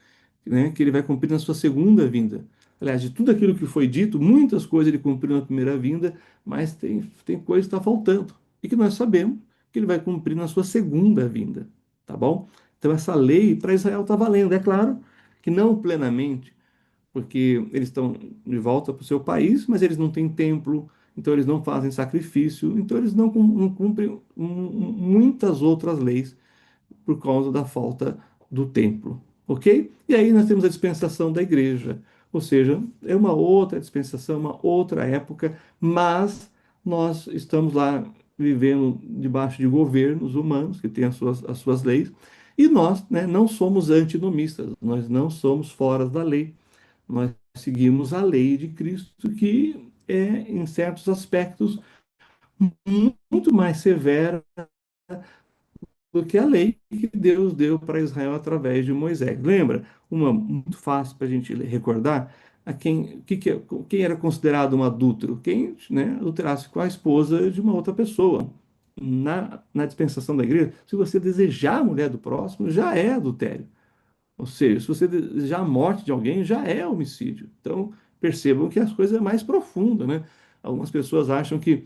ele vai cumprir na sua segunda vinda. Aliás, de tudo aquilo que foi dito, muitas coisas ele cumpriu na primeira vinda, mas tem coisa que está faltando e que nós sabemos que ele vai cumprir na sua segunda vinda, tá bom? Então essa lei para Israel está valendo, é claro que não plenamente, porque eles estão de volta para o seu país, mas eles não têm templo, então eles não fazem sacrifício, então eles não cumprem muitas outras leis por causa da falta do templo, ok? E aí nós temos a dispensação da igreja, ou seja, é uma outra dispensação, uma outra época, mas nós estamos lá vivendo debaixo de governos humanos que têm as suas leis, e nós, né, não somos antinomistas, nós não somos fora da lei, nós seguimos a lei de Cristo, que é, em certos aspectos, muito mais severa do que a lei que Deus deu para Israel através de Moisés. Lembra? Uma muito fácil para a gente recordar, quem era considerado um adúltero? Quem, né, adulterasse com a esposa de uma outra pessoa. Na dispensação da igreja, se você desejar a mulher do próximo, já é adultério. Ou seja, se você desejar a morte de alguém, já é homicídio. Então, percebam que as coisas é mais profunda, né? Algumas pessoas acham que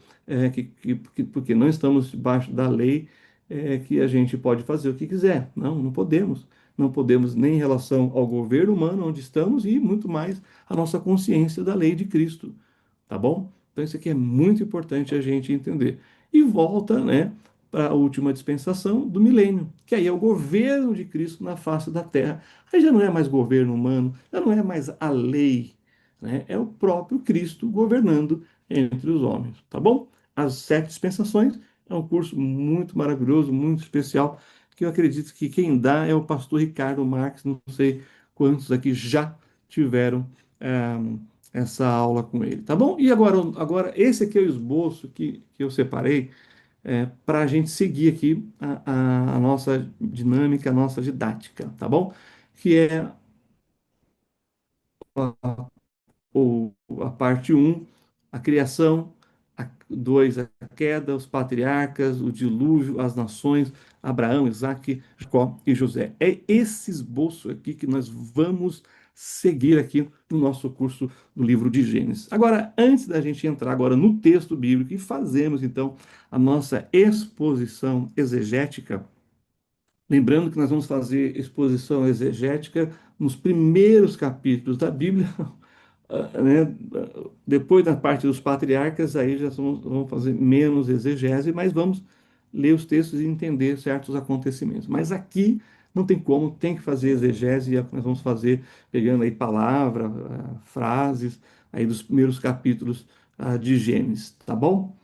porque não estamos debaixo da lei, que a gente pode fazer o que quiser. Não, não podemos. Não podemos nem em relação ao governo humano onde estamos e muito mais a nossa consciência da lei de Cristo, tá bom? Então, isso aqui é muito importante a gente entender. E volta, né, para a última dispensação do milênio, que aí é o governo de Cristo na face da terra. Aí já não é mais governo humano, já não é mais a lei, né? É o próprio Cristo governando entre os homens, tá bom? As sete dispensações é um curso muito maravilhoso, muito especial, que eu acredito que quem dá é o pastor Ricardo Marques, não sei quantos aqui já tiveram essa aula com ele, tá bom? E agora esse aqui é o esboço que eu separei para a gente seguir aqui a nossa dinâmica, a nossa didática, tá bom? Que é a parte um, a criação, a 2, a queda, os patriarcas, o dilúvio, as nações, Abraão, Isaque, Jacó e José. É esse esboço aqui que nós vamos seguir aqui no nosso curso do livro de Gênesis. Agora, antes da gente entrar agora no texto bíblico e fazemos então a nossa exposição exegética, lembrando que nós vamos fazer exposição exegética nos primeiros capítulos da Bíblia, né? Depois da parte dos patriarcas, aí já vamos fazer menos exegese, mas vamos ler os textos e entender certos acontecimentos. Mas aqui não tem como, tem que fazer exegese, e nós vamos fazer pegando aí palavra, frases, aí dos primeiros capítulos de Gênesis, tá bom?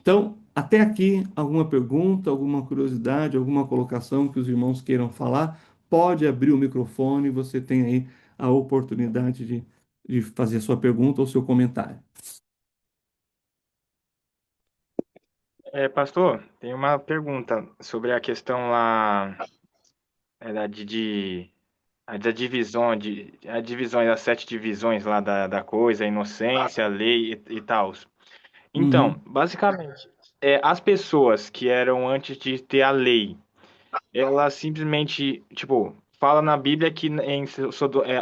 Então, até aqui, alguma pergunta, alguma curiosidade, alguma colocação que os irmãos queiram falar, pode abrir o microfone, você tem aí a oportunidade de fazer a sua pergunta ou seu comentário. Pastor, tem uma pergunta sobre a questão lá da divisão, a divisão, as sete divisões lá da coisa, a inocência, a lei e tal. Então, Uhum. basicamente, as pessoas que eram antes de ter a lei, ela simplesmente, tipo, fala na Bíblia que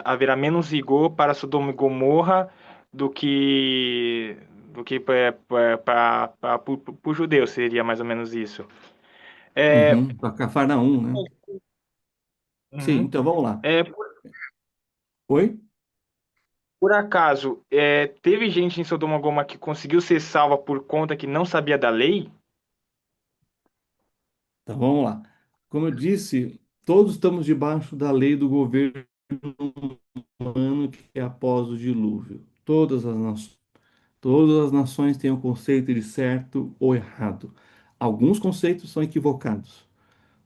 haverá menos rigor para Sodoma e Gomorra do que para o judeu, seria mais ou menos isso. É, Uhum, para Cafarnaum, né? Sim, uhum. então vamos lá. É, Oi? por acaso, teve gente em Sodoma e Gomorra que conseguiu ser salva por conta que não sabia da lei? Então vamos lá. Como eu disse, todos estamos debaixo da lei do governo humano que é após o dilúvio. Todas as nações têm o conceito de certo ou errado. Alguns conceitos são equivocados,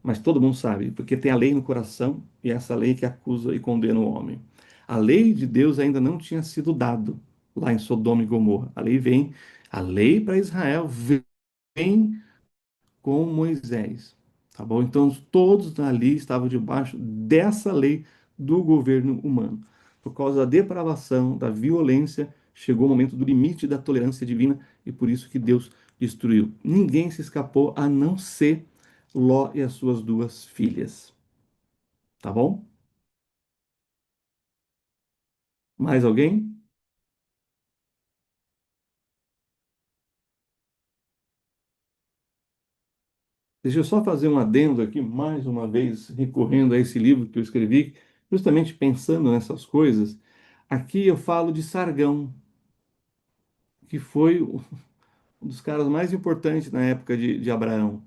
mas todo mundo sabe, porque tem a lei no coração e é essa lei que acusa e condena o homem. A lei de Deus ainda não tinha sido dado lá em Sodoma e Gomorra. A lei para Israel vem com Moisés, tá bom? Então todos ali estavam debaixo dessa lei do governo humano. Por causa da depravação, da violência, chegou o momento do limite da tolerância divina e por isso que Deus destruiu. Ninguém se escapou a não ser Ló e as suas duas filhas, tá bom? Mais alguém? Deixa eu só fazer um adendo aqui, mais uma vez, recorrendo a esse livro que eu escrevi, justamente pensando nessas coisas. Aqui eu falo de Sargão, que foi um dos caras mais importantes na época de Abraão.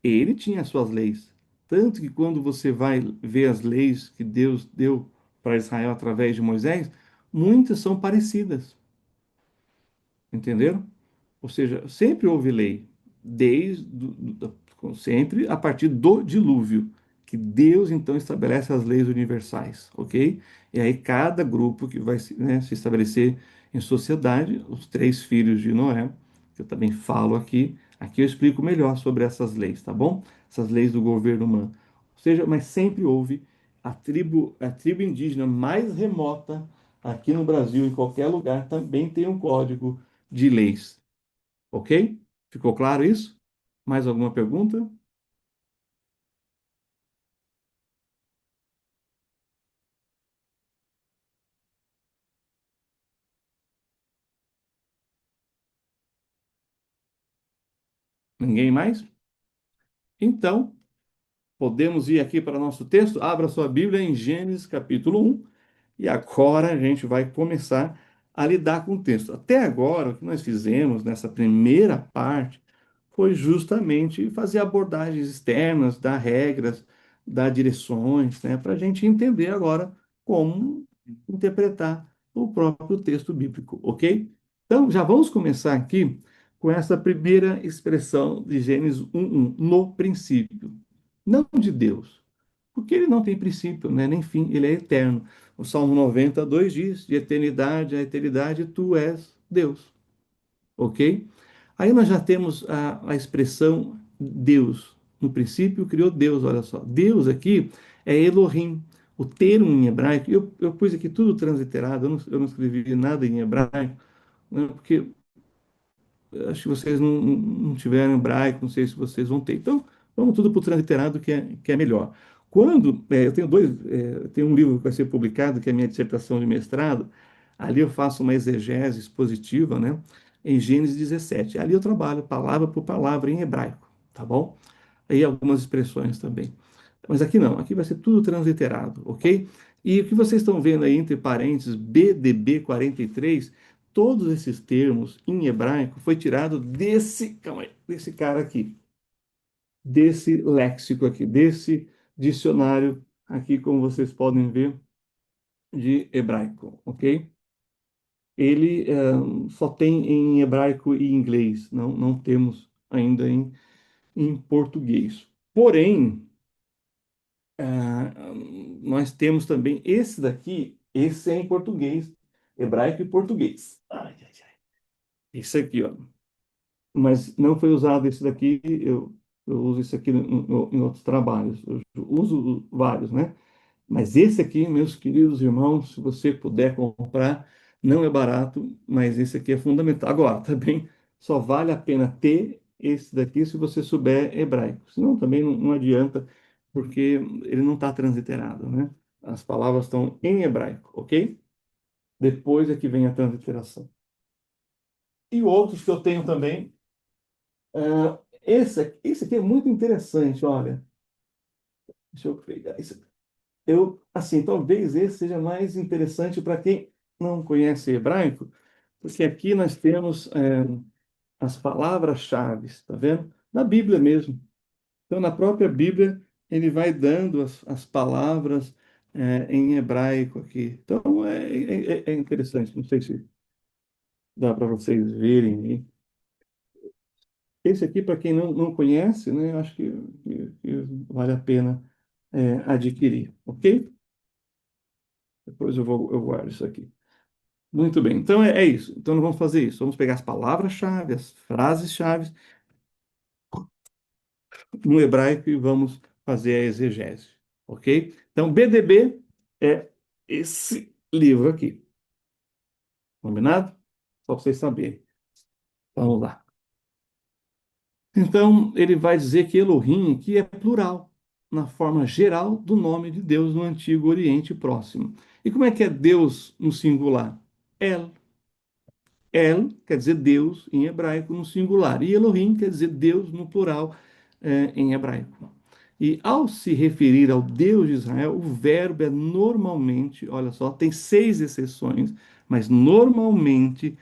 Ele tinha as suas leis. Tanto que quando você vai ver as leis que Deus deu para Israel através de Moisés, muitas são parecidas. Entenderam? Ou seja, sempre houve lei, sempre a partir do dilúvio, que Deus então estabelece as leis universais, ok? E aí cada grupo que vai né, se estabelecer em sociedade, os três filhos de Noé, que eu também falo aqui eu explico melhor sobre essas leis, tá bom? Essas leis do governo humano. Ou seja, mas sempre houve a tribo indígena mais remota aqui no Brasil, em qualquer lugar, também tem um código de leis. Ok? Ficou claro isso? Mais alguma pergunta? Ninguém mais? Então, podemos ir aqui para o nosso texto. Abra sua Bíblia em Gênesis capítulo 1. E agora a gente vai começar a lidar com o texto. Até agora, o que nós fizemos nessa primeira parte foi justamente fazer abordagens externas, dar regras, dar direções, né, para a gente entender agora como interpretar o próprio texto bíblico, ok? Então, já vamos começar aqui com essa primeira expressão de Gênesis 1:1, no princípio. Não de Deus, porque ele não tem princípio, né, nem fim, ele é eterno. O Salmo 92 diz: de eternidade a eternidade, tu és Deus, ok? Aí nós já temos a expressão Deus. No princípio criou Deus, olha só. Deus aqui é Elohim. O termo em hebraico, eu pus aqui tudo transliterado, eu não escrevi nada em hebraico, né, porque acho que vocês não tiveram hebraico, não sei se vocês vão ter. Então, vamos tudo para o transliterado, que é melhor. Eu tenho um livro que vai ser publicado, que é a minha dissertação de mestrado, ali eu faço uma exegese expositiva, né, em Gênesis 17. Ali eu trabalho palavra por palavra em hebraico, tá bom? Aí algumas expressões também. Mas aqui não, aqui vai ser tudo transliterado, ok? E o que vocês estão vendo aí entre parênteses BDB 43, todos esses termos em hebraico foi tirado calma aí, desse cara aqui, desse léxico aqui, desse dicionário aqui, como vocês podem ver, de hebraico, ok? Ele só tem em hebraico e inglês, não temos ainda em português. Porém, Ah, nós temos também esse daqui, esse é em português, hebraico e português. Ai, ai, ai. Esse aqui, ó. Mas não foi usado esse daqui, eu uso esse aqui em outros trabalhos, eu uso vários, né? Mas esse aqui, meus queridos irmãos, se você puder comprar, não é barato, mas esse aqui é fundamental. Agora, também só vale a pena ter esse daqui se você souber hebraico. Senão também não adianta, porque ele não está transliterado, né? As palavras estão em hebraico, ok? Depois é que vem a transliteração. E outros que eu tenho também. Esse aqui é muito interessante, olha. Deixa eu pegar isso. Assim, talvez esse seja mais interessante para quem não conhece hebraico, porque aqui nós temos as palavras-chave, tá vendo? Na Bíblia mesmo. Então, na própria Bíblia, ele vai dando as palavras em hebraico aqui. Então, é interessante. Não sei se dá para vocês verem aí. Esse aqui, para quem não conhece, né, eu acho que vale a pena adquirir, ok? Depois eu guardo isso aqui. Muito bem, então é isso. Então nós vamos fazer isso. Vamos pegar as palavras-chave, as frases-chave no hebraico e vamos fazer a exegese, ok? Então BDB é esse livro aqui, combinado? Só para vocês saberem. Vamos lá. Então ele vai dizer que Elohim aqui é plural, na forma geral do nome de Deus no Antigo Oriente Próximo. E como é que é Deus no singular? El. El quer dizer Deus em hebraico no singular, e Elohim quer dizer Deus no plural em hebraico. E ao se referir ao Deus de Israel, o verbo é normalmente, olha só, tem 6 exceções, mas normalmente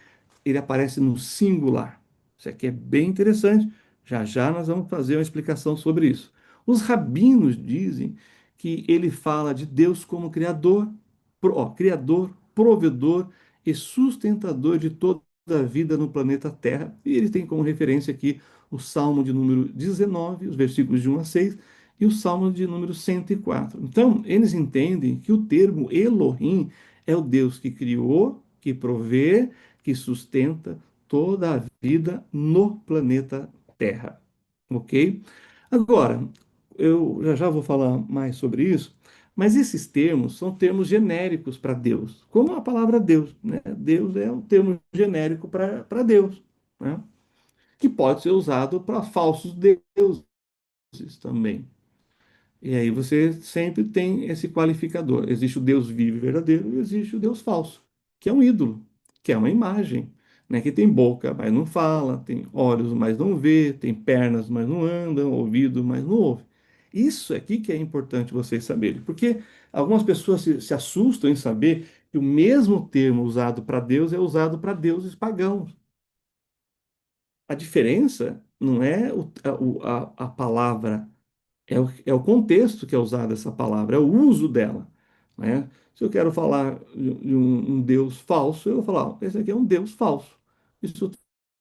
ele aparece no singular. Isso aqui é bem interessante. Já já nós vamos fazer uma explicação sobre isso. Os rabinos dizem que ele fala de Deus como criador, provedor e sustentador de toda a vida no planeta Terra. E ele tem como referência aqui o Salmo de número 19, os versículos de 1 a 6, e o Salmo de número 104. Então, eles entendem que o termo Elohim é o Deus que criou, que provê, que sustenta toda a vida no planeta Terra. Ok? Agora, eu já vou falar mais sobre isso, mas esses termos são termos genéricos para Deus, como a palavra Deus, né? Deus é um termo genérico para Deus, né? Que pode ser usado para falsos deuses também. E aí você sempre tem esse qualificador. Existe o Deus vivo e verdadeiro e existe o Deus falso, que é um ídolo, que é uma imagem, né? Que tem boca, mas não fala, tem olhos, mas não vê, tem pernas, mas não anda, ouvido, mas não ouve. Isso aqui que é importante vocês saberem, porque algumas pessoas se assustam em saber que o mesmo termo usado para Deus é usado para deuses pagãos. A diferença não é a palavra é o contexto que é usado essa palavra, é o uso dela, né? Se eu quero falar de um Deus falso, eu vou falar, esse aqui é um Deus falso. Isso eu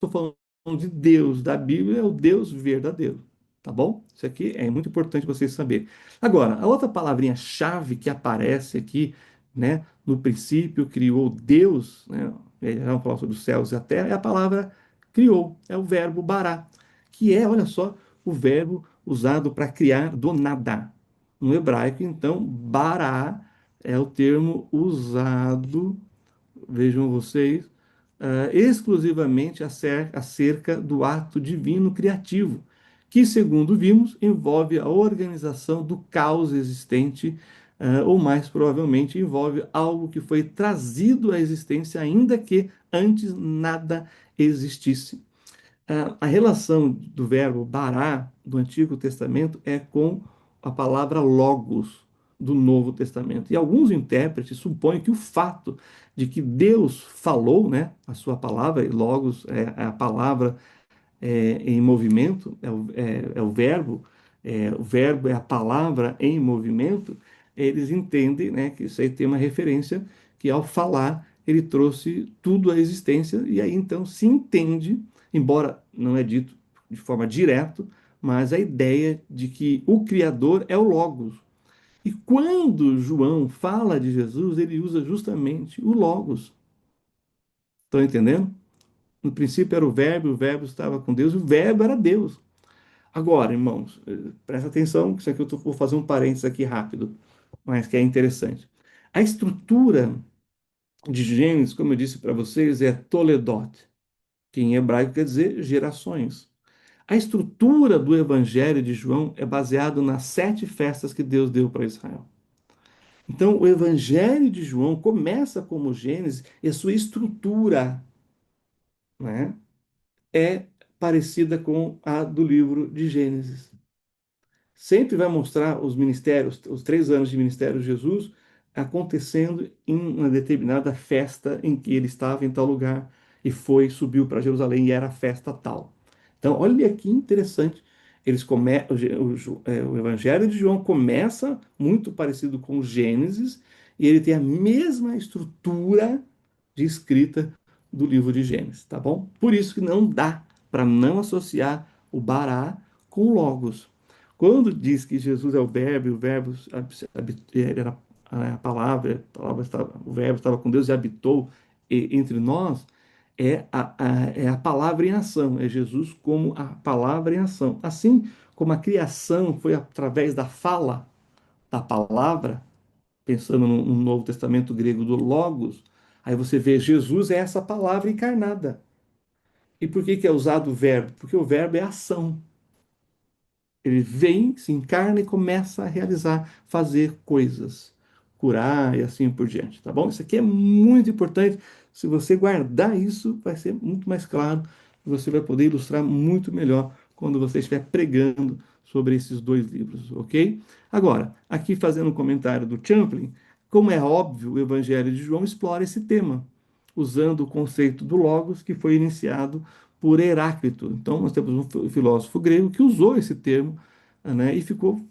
estou falando de Deus da Bíblia, é o Deus verdadeiro, tá bom? Isso aqui é muito importante vocês saberem. Agora, a outra palavrinha-chave que aparece aqui, né? No princípio criou Deus, né? Já vamos falar sobre os céus e a terra, é a palavra criou, é o verbo bará, que é, olha só, o verbo usado para criar do nada. No hebraico, então, bará é o termo usado, vejam vocês, exclusivamente acerca do ato divino criativo, que, segundo vimos, envolve a organização do caos existente, ou mais provavelmente envolve algo que foi trazido à existência, ainda que antes nada existisse. A relação do verbo bará do Antigo Testamento é com a palavra logos do Novo Testamento. E alguns intérpretes supõem que o fato de que Deus falou, né, a sua palavra, e logos é a palavra em movimento, é o verbo é a palavra em movimento, eles entendem, né, que isso aí tem uma referência que ao falar ele trouxe tudo à existência e aí então se entende, embora não é dito de forma direta, mas a ideia de que o Criador é o Logos. E quando João fala de Jesus, ele usa justamente o Logos. Estão entendendo? No princípio era o verbo estava com Deus, e o verbo era Deus. Agora, irmãos, presta atenção, que isso aqui vou fazer um parênteses aqui rápido, mas que é interessante. A estrutura de Gênesis, como eu disse para vocês, é Toledot, que em hebraico quer dizer gerações. A estrutura do Evangelho de João é baseado nas 7 festas que Deus deu para Israel. Então, o Evangelho de João começa como Gênesis e a sua estrutura, né, é parecida com a do livro de Gênesis. Sempre vai mostrar os ministérios, os 3 anos de ministério de Jesus, acontecendo em uma determinada festa em que ele estava em tal lugar e subiu para Jerusalém e era a festa tal. Então, olha que interessante. O Evangelho de João começa muito parecido com Gênesis e ele tem a mesma estrutura de escrita do livro de Gênesis, tá bom? Por isso que não dá para não associar o Bará com o Logos. Quando diz que Jesus é o Verbo, e o Verbo era a palavra estava, o Verbo estava com Deus e habitou entre nós, é a palavra em ação, é Jesus como a palavra em ação. Assim como a criação foi através da fala, da palavra, pensando no Novo Testamento grego do Logos, aí você vê Jesus é essa palavra encarnada. E por que que é usado o verbo? Porque o verbo é ação. Ele vem, se encarna e começa a realizar, fazer coisas, curar e assim por diante, tá bom? Isso aqui é muito importante. Se você guardar isso, vai ser muito mais claro e você vai poder ilustrar muito melhor quando você estiver pregando sobre esses dois livros, ok? Agora, aqui fazendo um comentário do Champlin, como é óbvio, o Evangelho de João explora esse tema, usando o conceito do Logos que foi iniciado por Heráclito. Então, nós temos um filósofo grego que usou esse termo, né, e ficou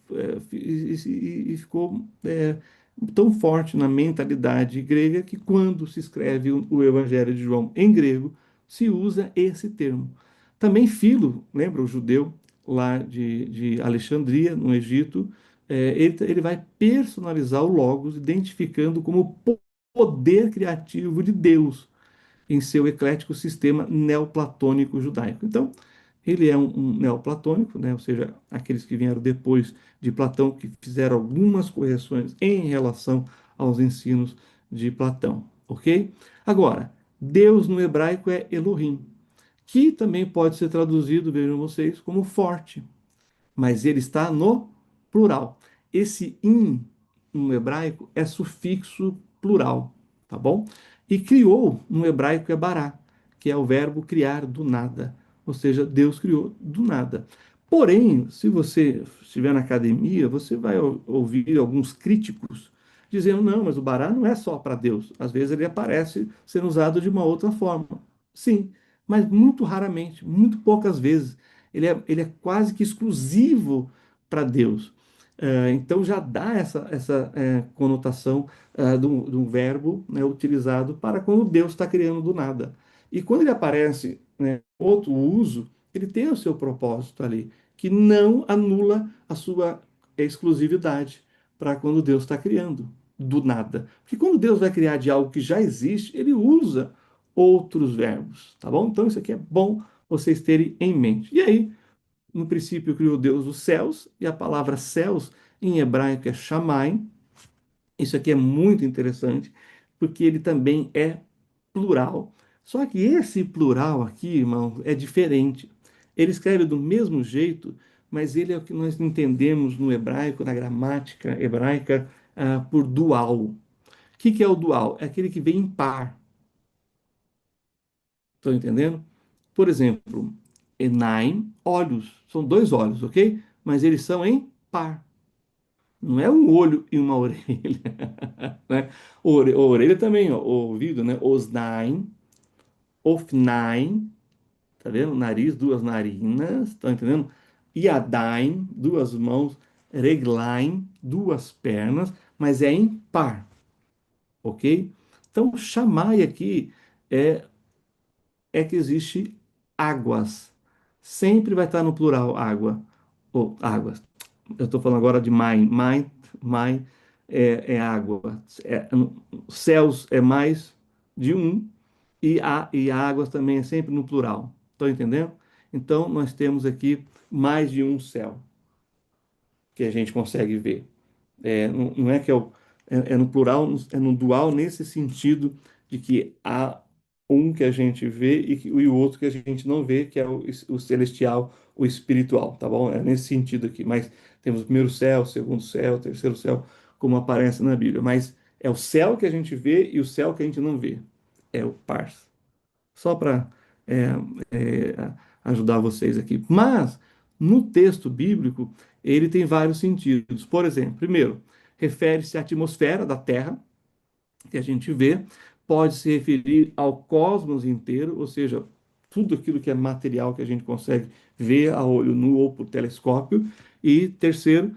tão forte na mentalidade grega que, quando se escreve o Evangelho de João em grego, se usa esse termo. Também Filo, lembra o judeu lá de Alexandria, no Egito, ele vai personalizar o Logos, identificando como o poder criativo de Deus em seu eclético sistema neoplatônico judaico. Então, ele é um neoplatônico, né? Ou seja, aqueles que vieram depois de Platão, que fizeram algumas correções em relação aos ensinos de Platão, ok? Agora, Deus no hebraico é Elohim, que também pode ser traduzido, vejam vocês, como forte, mas ele está no plural. Esse in no hebraico é sufixo plural, tá bom? E criou no hebraico é bará, que é o verbo criar do nada, ou seja, Deus criou do nada. Porém, se você estiver na academia, você vai ouvir alguns críticos dizendo: não, mas o bará não é só para Deus. Às vezes ele aparece sendo usado de uma outra forma. Sim, mas muito raramente, muito poucas vezes. Ele é quase que exclusivo para Deus. Então já dá essa conotação de um verbo, né, utilizado para quando Deus está criando do nada. E quando ele aparece, né, outro uso, ele tem o seu propósito ali, que não anula a sua exclusividade para quando Deus está criando do nada. Porque quando Deus vai criar de algo que já existe, ele usa outros verbos, tá bom? Então isso aqui é bom vocês terem em mente. E aí, no princípio criou Deus os céus, e a palavra céus em hebraico é shamayim. Isso aqui é muito interessante, porque ele também é plural. Só que esse plural aqui, irmão, é diferente. Ele escreve do mesmo jeito, mas ele é o que nós entendemos no hebraico, na gramática hebraica, por dual. O que é o dual? É aquele que vem em par. Estão entendendo? Por exemplo, enaim, olhos. São dois olhos, ok? Mas eles são em par. Não é um olho e uma orelha, né? Orelha também, ó, o ouvido, né? Osnaim, ofnaim, tá vendo? Nariz, duas narinas, tá entendendo? Yadaim, duas mãos, reglaim, duas pernas, mas é em par, ok? Então, chamai aqui é, é que existe águas. Sempre vai estar no plural água, ou águas. Eu estou falando agora de mãe. Mãe é água. Céus é mais de um, e águas também é sempre no plural. Estão entendendo? Então, nós temos aqui mais de um céu que a gente consegue ver. Não é que é no plural, é no dual, nesse sentido de que há um que a gente vê e o outro que a gente não vê, que é o celestial, o espiritual, tá bom? É nesse sentido aqui. Mas temos o primeiro céu, o segundo céu, o terceiro céu, como aparece na Bíblia, mas é o céu que a gente vê e o céu que a gente não vê. É o Pars. Só para ajudar vocês aqui. Mas, no texto bíblico, ele tem vários sentidos. Por exemplo, primeiro, refere-se à atmosfera da Terra, que a gente vê, pode se referir ao cosmos inteiro, ou seja, tudo aquilo que é material que a gente consegue ver a olho nu ou por telescópio. E terceiro,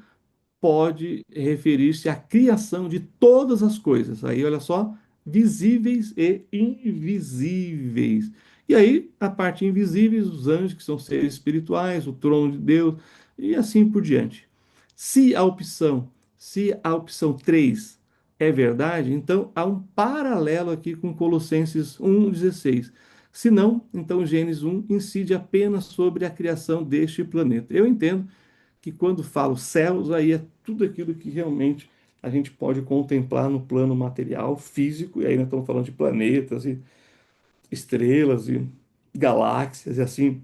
pode referir-se à criação de todas as coisas. Aí, olha só, visíveis e invisíveis. E aí, a parte invisíveis, os anjos, que são seres espirituais, o trono de Deus, e assim por diante. Se a opção, se a opção 3 é verdade, então há um paralelo aqui com Colossenses 1,16. Se não, então Gênesis 1 incide apenas sobre a criação deste planeta. Eu entendo que quando falo céus, aí é tudo aquilo que realmente a gente pode contemplar no plano material, físico, e aí nós estamos falando de planetas e estrelas e galáxias e assim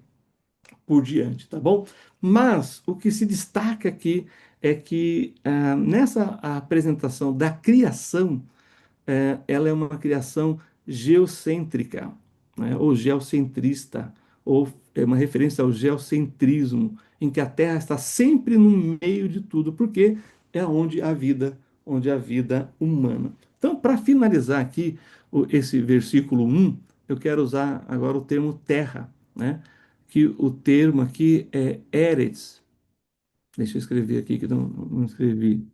por diante, tá bom? Mas o que se destaca aqui é que nessa apresentação da criação, ela é uma criação geocêntrica, né, ou geocentrista, ou é uma referência ao geocentrismo, em que a Terra está sempre no meio de tudo, porque é onde a vida humana. Então, para finalizar aqui esse versículo 1, eu quero usar agora o termo terra, né? Que o termo aqui é Eretz. Deixa eu escrever aqui que não escrevi.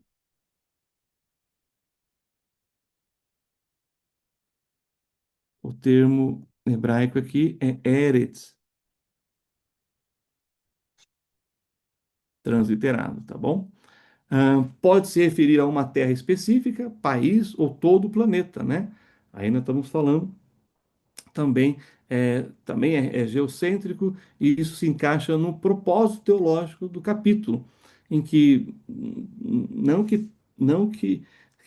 O termo hebraico aqui é Eretz, transliterado, tá bom? Pode se referir a uma terra específica, país ou todo o planeta, né? Aí nós estamos falando também é geocêntrico, e isso se encaixa no propósito teológico do capítulo, em que não que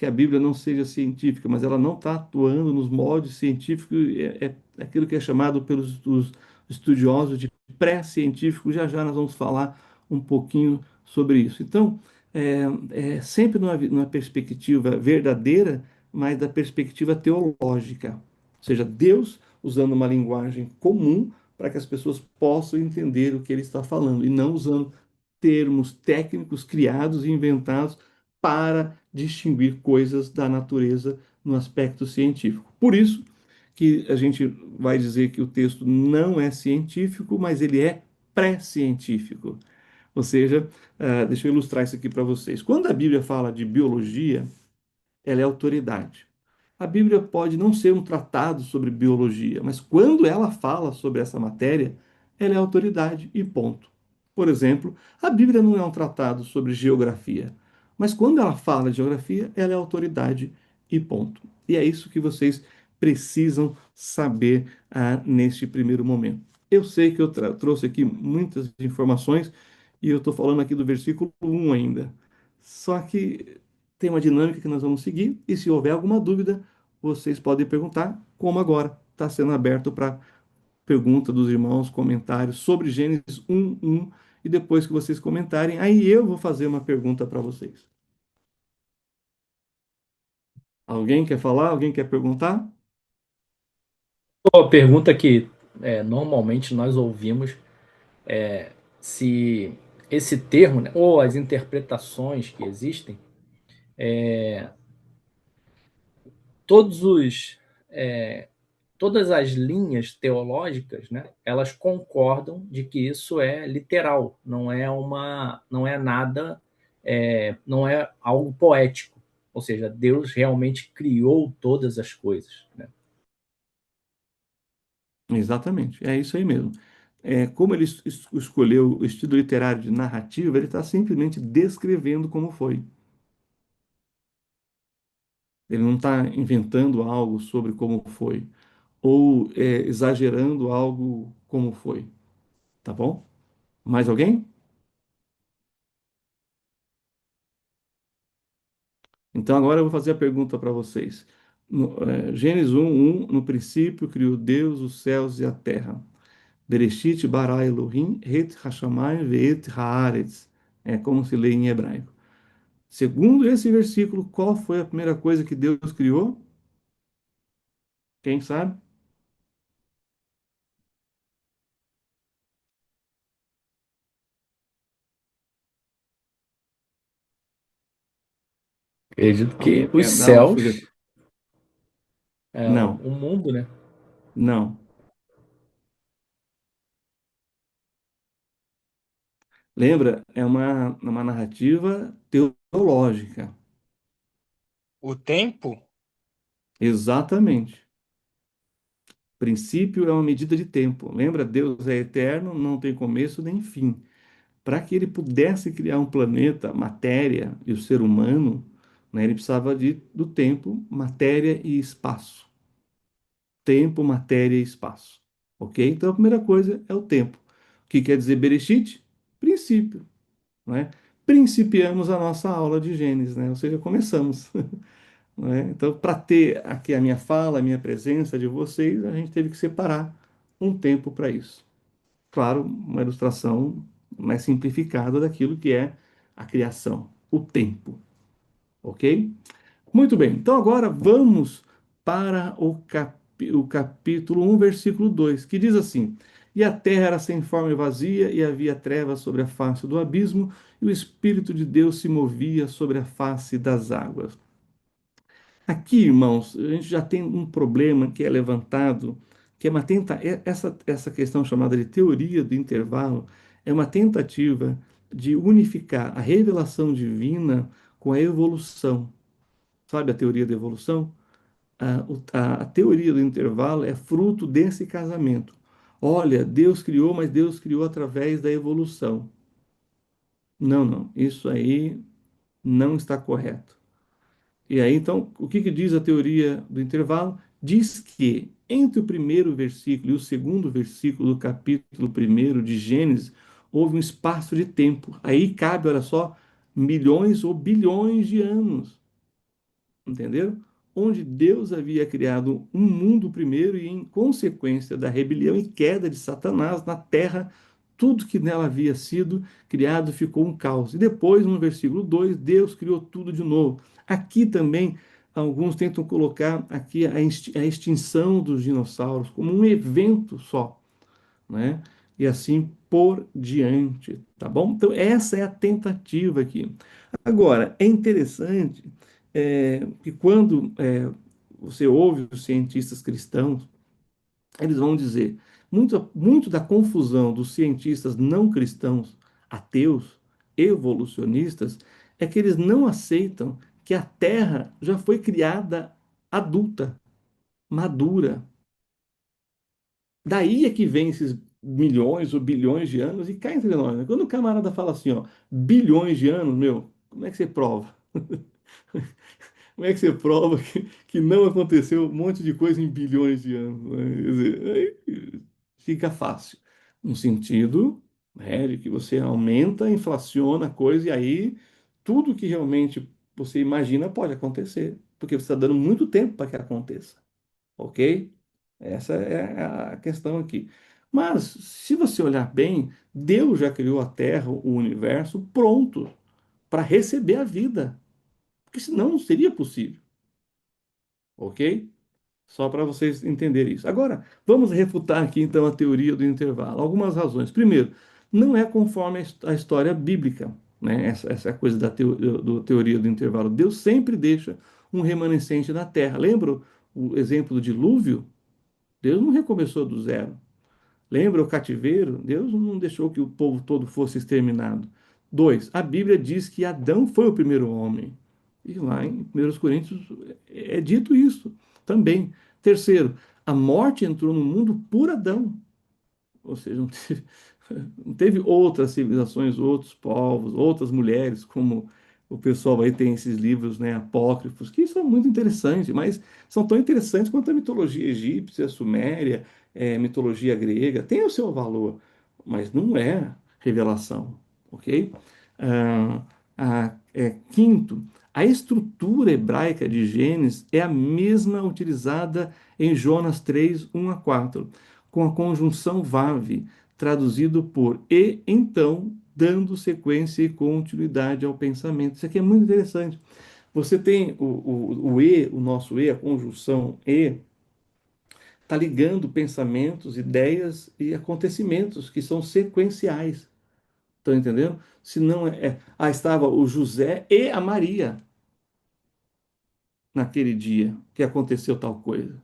a Bíblia não seja científica, mas ela não está atuando nos moldes científicos, é aquilo que é chamado pelos os estudiosos de pré-científico. Já já nós vamos falar um pouquinho sobre isso. Então, é sempre numa perspectiva verdadeira, mas da perspectiva teológica. Ou seja, Deus usando uma linguagem comum para que as pessoas possam entender o que ele está falando, e não usando termos técnicos criados e inventados para distinguir coisas da natureza no aspecto científico. Por isso que a gente vai dizer que o texto não é científico, mas ele é pré-científico. Ou seja, deixa eu ilustrar isso aqui para vocês. Quando a Bíblia fala de biologia, ela é autoridade. A Bíblia pode não ser um tratado sobre biologia, mas quando ela fala sobre essa matéria, ela é autoridade e ponto. Por exemplo, a Bíblia não é um tratado sobre geografia, mas quando ela fala de geografia, ela é autoridade e ponto. E é isso que vocês precisam saber neste primeiro momento. Eu sei que eu trouxe aqui muitas informações e eu estou falando aqui do versículo 1 ainda. Só que tem uma dinâmica que nós vamos seguir, e se houver alguma dúvida, vocês podem perguntar, como agora está sendo aberto para pergunta dos irmãos, comentários sobre Gênesis 1:1, e depois que vocês comentarem, aí eu vou fazer uma pergunta para vocês. Alguém quer falar? Alguém quer perguntar? A pergunta que normalmente nós ouvimos, se esse termo, né, ou as interpretações que existem, todos os é, todas as linhas teológicas, né, elas concordam de que isso é literal, não é nada, não é algo poético. Ou seja, Deus realmente criou todas as coisas, né? Exatamente, é isso aí mesmo. Como ele escolheu o estilo literário de narrativa, ele está simplesmente descrevendo como foi. Ele não está inventando algo sobre como foi, ou exagerando algo como foi. Tá bom? Mais alguém? Então agora eu vou fazer a pergunta para vocês. Gênesis 1:1, no princípio criou Deus os céus e a terra. Bereshit bara Elohim et hashamayim ve'et haaretz. É como se lê em hebraico. Segundo esse versículo, qual foi a primeira coisa que Deus criou? Quem sabe? Acredito que Alguém os quer dar uma céus, sugestão? Não, o mundo, né? não. Lembra? É uma narrativa teológica. O tempo? Exatamente. Princípio é uma medida de tempo. Lembra? Deus é eterno, não tem começo nem fim. Para que ele pudesse criar um planeta, matéria e o ser humano, né, ele precisava do tempo, matéria e espaço. Tempo, matéria e espaço. Ok? Então a primeira coisa é o tempo. O que quer dizer Bereshit? Princípio. Né? Principiamos a nossa aula de Gênesis, né? Ou seja, começamos. Né? Então, para ter aqui a minha fala, a minha presença de vocês, a gente teve que separar um tempo para isso. Claro, uma ilustração mais simplificada daquilo que é a criação, o tempo, ok? Muito bem, então agora vamos para o capítulo 1, versículo 2, que diz assim: E a terra era sem forma e vazia, e havia trevas sobre a face do abismo, e o Espírito de Deus se movia sobre a face das águas. Aqui, irmãos, a gente já tem um problema que é levantado, que é essa questão chamada de teoria do intervalo, é uma tentativa de unificar a revelação divina com a evolução. Sabe a teoria da evolução? A teoria do intervalo é fruto desse casamento. Olha, Deus criou, mas Deus criou através da evolução. Não, não, isso aí não está correto. E aí, então, o que diz a teoria do intervalo? Diz que entre o primeiro versículo e o segundo versículo do capítulo primeiro de Gênesis, houve um espaço de tempo. Aí cabe, olha só, milhões ou bilhões de anos. Entenderam? Onde Deus havia criado um mundo primeiro e, em consequência da rebelião e queda de Satanás na terra, tudo que nela havia sido criado ficou um caos. E depois, no versículo 2, Deus criou tudo de novo. Aqui também, alguns tentam colocar aqui a extinção dos dinossauros como um evento só, né? E assim por diante, tá bom? Então, essa é a tentativa aqui. Agora, é interessante que quando você ouve os cientistas cristãos, eles vão dizer, muito da confusão dos cientistas não cristãos, ateus, evolucionistas, é que eles não aceitam que a Terra já foi criada adulta, madura. Daí é que vem esses milhões ou bilhões de anos e cá entre nós, né? Quando o camarada fala assim, ó, bilhões de anos, meu, como é que você prova? Como é que você prova que não aconteceu um monte de coisa em bilhões de anos? Né? Quer dizer, aí fica fácil. No sentido, né, de que você aumenta, inflaciona a coisa e aí tudo que realmente você imagina pode acontecer, porque você está dando muito tempo para que aconteça, ok? Essa é a questão aqui. Mas, se você olhar bem, Deus já criou a Terra, o universo, pronto para receber a vida, porque senão não seria possível, ok? Só para vocês entenderem isso. Agora, vamos refutar aqui então a teoria do intervalo. Algumas razões. Primeiro, não é conforme a história bíblica, né? Essa coisa teoria do intervalo. Deus sempre deixa um remanescente na terra. Lembra o exemplo do dilúvio? Deus não recomeçou do zero. Lembra o cativeiro? Deus não deixou que o povo todo fosse exterminado. Dois, a Bíblia diz que Adão foi o primeiro homem. E lá em 1 Coríntios é dito isso também. Terceiro, a morte entrou no mundo por Adão. Ou seja, não teve outras civilizações, outros povos, outras mulheres, como o pessoal aí tem esses livros, né, apócrifos, que são muito interessantes, mas são tão interessantes quanto a mitologia egípcia, suméria, mitologia grega, tem o seu valor, mas não é revelação, ok? Ah, quinto, a estrutura hebraica de Gênesis é a mesma utilizada em Jonas 3, 1 a 4, com a conjunção VAV, traduzido por e então dando sequência e continuidade ao pensamento. Isso aqui é muito interessante. Você tem o e, o nosso e, a conjunção e, está ligando pensamentos, ideias e acontecimentos que são sequenciais. Estão entendendo? Se não estava o José e a Maria naquele dia que aconteceu tal coisa.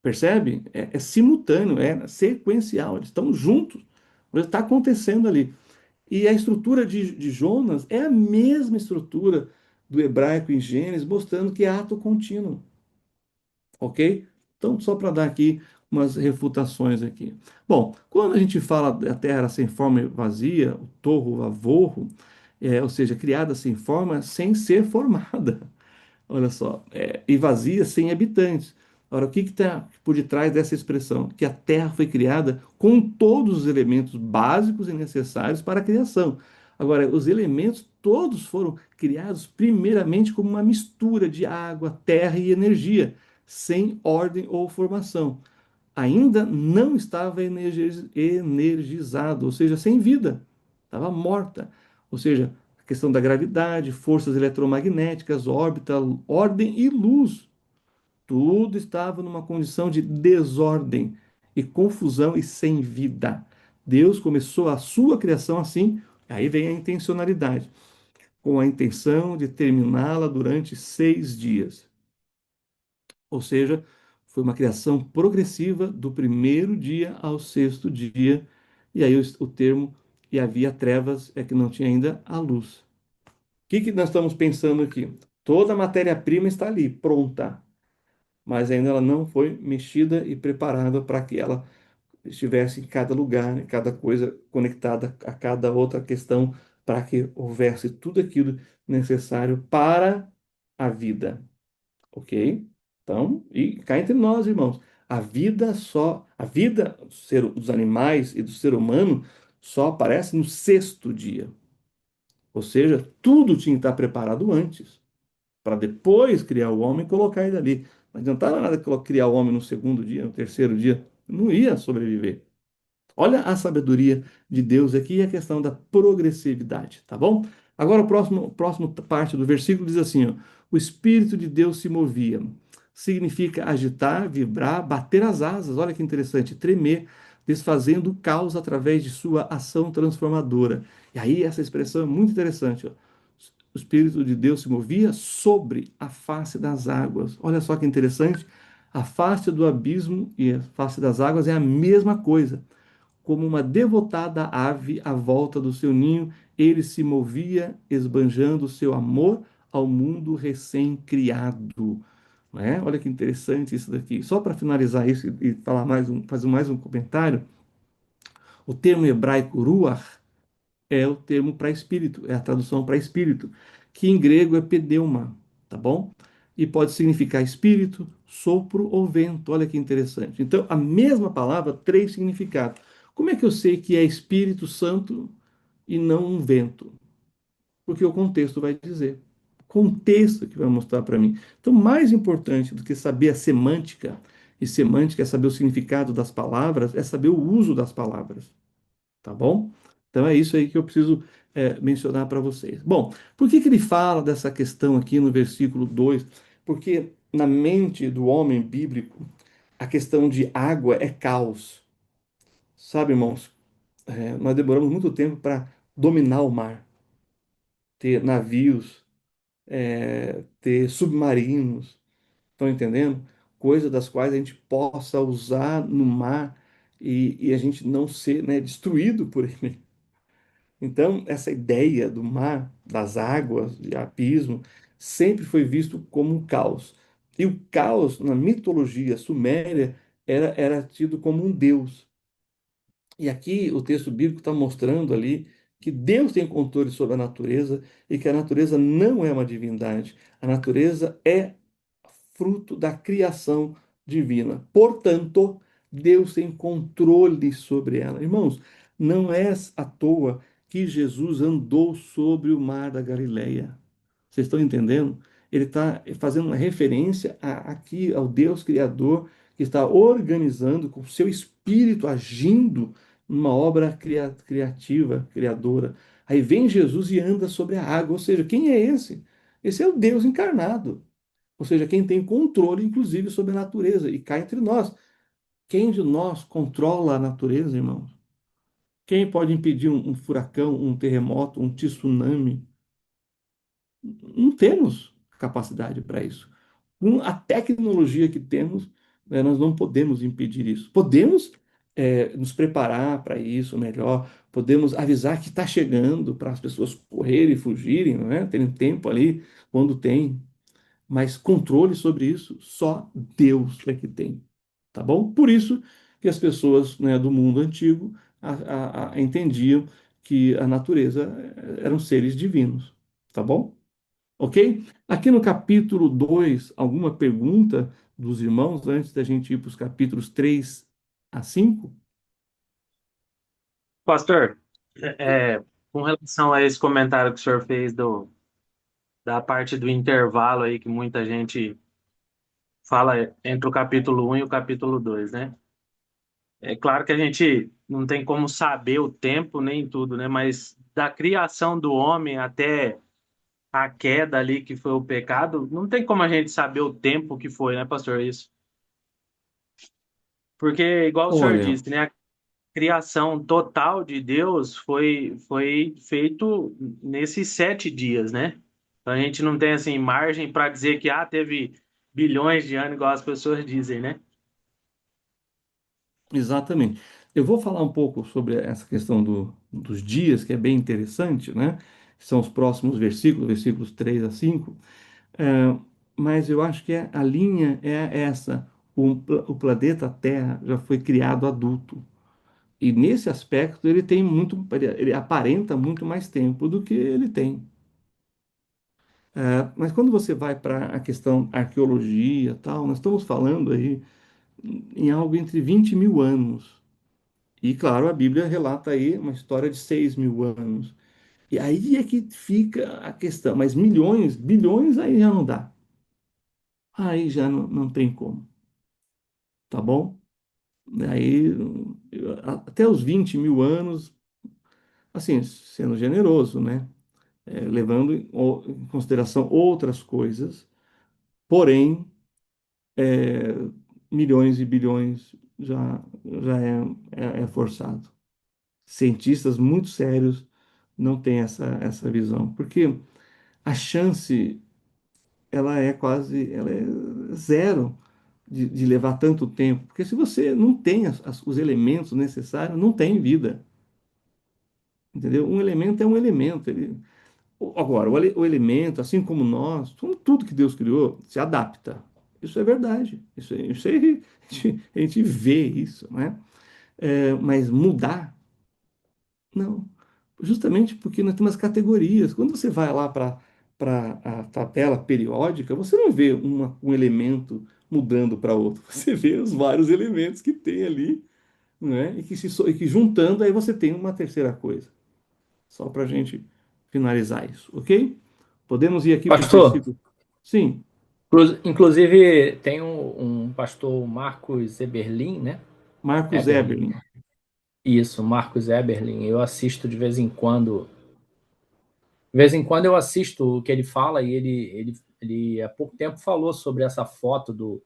Percebe? É simultâneo, é sequencial, eles estão juntos. Está acontecendo ali. E a estrutura de Jonas é a mesma estrutura do hebraico em Gênesis, mostrando que é ato contínuo. Ok? Então, só para dar aqui umas refutações aqui. Bom, quando a gente fala da terra sem forma e vazia, o torro vavorro, ou seja, criada sem forma, sem ser formada. Olha só, e vazia sem habitantes. Ora, o que está por detrás dessa expressão? Que a terra foi criada com todos os elementos básicos e necessários para a criação. Agora, os elementos todos foram criados primeiramente como uma mistura de água, terra e energia, sem ordem ou formação. Ainda não estava energizado, ou seja, sem vida, estava morta. Ou seja, a questão da gravidade, forças eletromagnéticas, órbita, ordem e luz. Tudo estava numa condição de desordem e confusão e sem vida. Deus começou a sua criação assim, aí vem a intencionalidade, com a intenção de terminá-la durante 6 dias. Ou seja, foi uma criação progressiva do primeiro dia ao sexto dia. E aí o termo, e havia trevas, é que não tinha ainda a luz. O que nós estamos pensando aqui? Toda a matéria-prima está ali, pronta, mas ainda ela não foi mexida e preparada para que ela estivesse em cada lugar, em cada coisa conectada a cada outra questão, para que houvesse tudo aquilo necessário para a vida. Ok? Então, e cá entre nós, irmãos, a vida dos animais e do ser humano só aparece no sexto dia. Ou seja, tudo tinha que estar preparado antes, para depois criar o homem e colocar ele ali. Não adiantava nada criar o homem no segundo dia, no terceiro dia, não ia sobreviver. Olha a sabedoria de Deus aqui e a questão da progressividade, tá bom? Agora, próximo parte do versículo diz assim: ó, o Espírito de Deus se movia. Significa agitar, vibrar, bater as asas. Olha que interessante, tremer, desfazendo o caos através de sua ação transformadora. E aí, essa expressão é muito interessante. Ó. O Espírito de Deus se movia sobre a face das águas. Olha só que interessante. A face do abismo e a face das águas é a mesma coisa. Como uma devotada ave à volta do seu ninho, ele se movia, esbanjando seu amor ao mundo recém-criado. Né? Olha que interessante isso daqui. Só para finalizar isso e falar fazer mais um comentário, o termo hebraico ruach é o termo para espírito, é a tradução para espírito, que em grego é pneuma, tá bom? E pode significar espírito, sopro ou vento. Olha que interessante. Então, a mesma palavra, três significados. Como é que eu sei que é Espírito Santo e não um vento? Porque o contexto vai dizer. O contexto que vai mostrar para mim. Então, mais importante do que saber a semântica, e semântica é saber o significado das palavras, é saber o uso das palavras. Tá bom? Então é isso aí que eu preciso mencionar para vocês. Bom, por que ele fala dessa questão aqui no versículo 2? Porque na mente do homem bíblico, a questão de água é caos. Sabe, irmãos, nós demoramos muito tempo para dominar o mar, ter navios, ter submarinos, estão entendendo? Coisas das quais a gente possa usar no mar e a gente não ser, né, destruído por ele. Então, essa ideia do mar, das águas, de abismo, sempre foi visto como um caos. E o caos, na mitologia suméria, era tido como um deus. E aqui o texto bíblico está mostrando ali que Deus tem controle sobre a natureza e que a natureza não é uma divindade. A natureza é fruto da criação divina. Portanto, Deus tem controle sobre ela. Irmãos, não é à toa que Jesus andou sobre o mar da Galileia. Vocês estão entendendo? Ele está fazendo uma referência aqui ao Deus Criador que está organizando com o seu espírito agindo numa obra criativa, criadora. Aí vem Jesus e anda sobre a água. Ou seja, quem é esse? Esse é o Deus encarnado. Ou seja, quem tem controle, inclusive, sobre a natureza e cá entre nós. Quem de nós controla a natureza, irmãos? Quem pode impedir um furacão, um terremoto, um tsunami? Não temos capacidade para isso. Com a tecnologia que temos, nós não podemos impedir isso. Podemos, nos preparar para isso melhor, podemos avisar que está chegando para as pessoas correrem e fugirem, não é? Terem tempo ali quando tem, mas controle sobre isso só Deus é que tem, tá bom? Por isso que as pessoas, né, do mundo antigo entendiam que a natureza eram seres divinos, tá bom? Ok? Aqui no capítulo 2, alguma pergunta dos irmãos antes da gente ir para os capítulos 3 a 5? Pastor, com relação a esse comentário que o senhor fez da parte do intervalo aí que muita gente fala entre o capítulo um e o capítulo 2, né? É claro que a gente não tem como saber o tempo nem tudo, né? Mas da criação do homem até a queda ali que foi o pecado, não tem como a gente saber o tempo que foi, né, pastor? Isso. Porque, igual o senhor Olha, disse, né? A criação total de Deus foi feito nesses 7 dias, né? Então a gente não tem assim margem para dizer que teve bilhões de anos, igual as pessoas dizem, né? exatamente. Eu vou falar um pouco sobre essa questão dos dias, que é bem interessante, né? São os próximos versículos, versículos 3 a 5. É, mas eu acho que a linha é essa. O planeta Terra já foi criado adulto. E nesse aspecto ele tem muito, ele aparenta muito mais tempo do que ele tem. Mas quando você vai para a questão arqueologia, tal, nós estamos falando aí em algo entre 20 mil anos. E claro, a Bíblia relata aí uma história de 6 mil anos. E aí é que fica a questão. Mas milhões, bilhões aí já não dá. Aí já não tem como, tá bom? Aí até os 20 mil anos, assim, sendo generoso, né? Levando em consideração outras coisas, porém, é, milhões e bilhões já é forçado. Cientistas muito sérios não têm essa visão, porque a chance ela é zero de levar tanto tempo, porque se você não tem os elementos necessários, não tem vida, entendeu? Um elemento é um elemento, agora, o elemento, assim como nós, como tudo que Deus criou, se adapta. Isso é verdade. Isso aí, a gente vê isso, né? Mas mudar, não. Justamente porque nós temos categorias. Quando você vai lá para a tabela periódica, você não vê um elemento mudando para outro. Você vê os vários elementos que tem ali, né? E que juntando, aí você tem uma terceira coisa. Só para a gente finalizar isso, ok? Podemos ir aqui para os Pastor, versículos. Sim, inclusive tem um pastor Marcos Eberlin, né? Marcos Eberlin. Eberlin. Isso, Marcos Eberlin. Eu assisto de vez em quando. De vez em quando eu assisto o que ele fala e ele há pouco tempo falou sobre essa foto do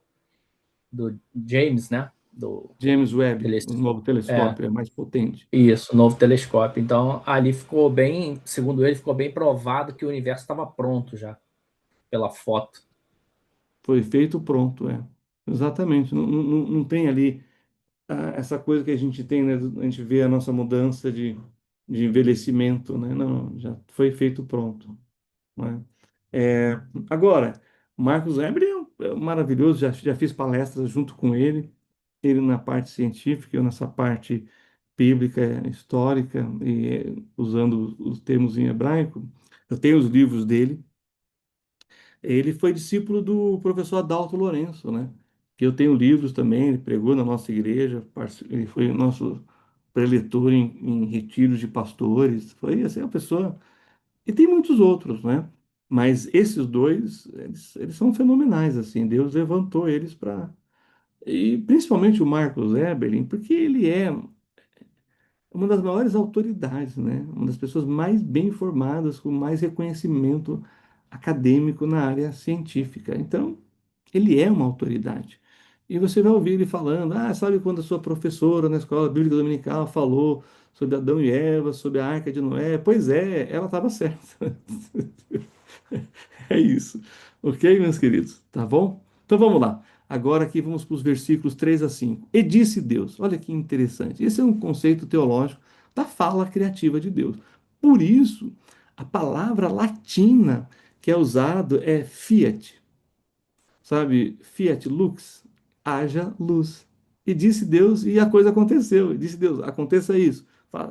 James, né? Do James Webb, tele, o novo é, telescópio é mais potente. isso, novo telescópio. Então ali ficou bem, segundo ele, ficou bem provado que o universo estava pronto já pela foto. Foi feito pronto, é. Exatamente. Não tem ali essa coisa que a gente tem, né? A gente vê a nossa mudança de envelhecimento, né? Não, já foi feito pronto, né? Agora, o Marcos Weber é maravilhoso, já fiz palestras junto com ele na parte científica, eu nessa parte bíblica, histórica, e usando os termos em hebraico. Eu tenho os livros dele. Ele foi discípulo do professor Adalto Lourenço, né? Que eu tenho livros também, ele pregou na nossa igreja, ele foi nosso preletor em retiros de pastores, foi assim, uma pessoa. E tem muitos outros, né? Mas esses dois, eles são fenomenais, assim. Deus levantou eles para. E principalmente o Marcos Eberlin, porque ele é. uma das maiores autoridades, né? Uma das pessoas mais bem informadas, com mais reconhecimento acadêmico na área científica. Então, ele é uma autoridade. E você vai ouvir ele falando, sabe quando a sua professora na escola bíblica dominical falou sobre Adão e Eva, sobre a Arca de Noé? Pois é, ela estava certa. É isso. Ok, meus queridos? Tá bom? Então vamos lá. Agora aqui vamos para os versículos 3 a 5. E disse Deus. Olha que interessante. Esse é um conceito teológico da fala criativa de Deus. Por isso, a palavra latina que é usado é fiat. Sabe? Fiat lux. Haja luz. E disse Deus, e a coisa aconteceu. E disse Deus, aconteça isso.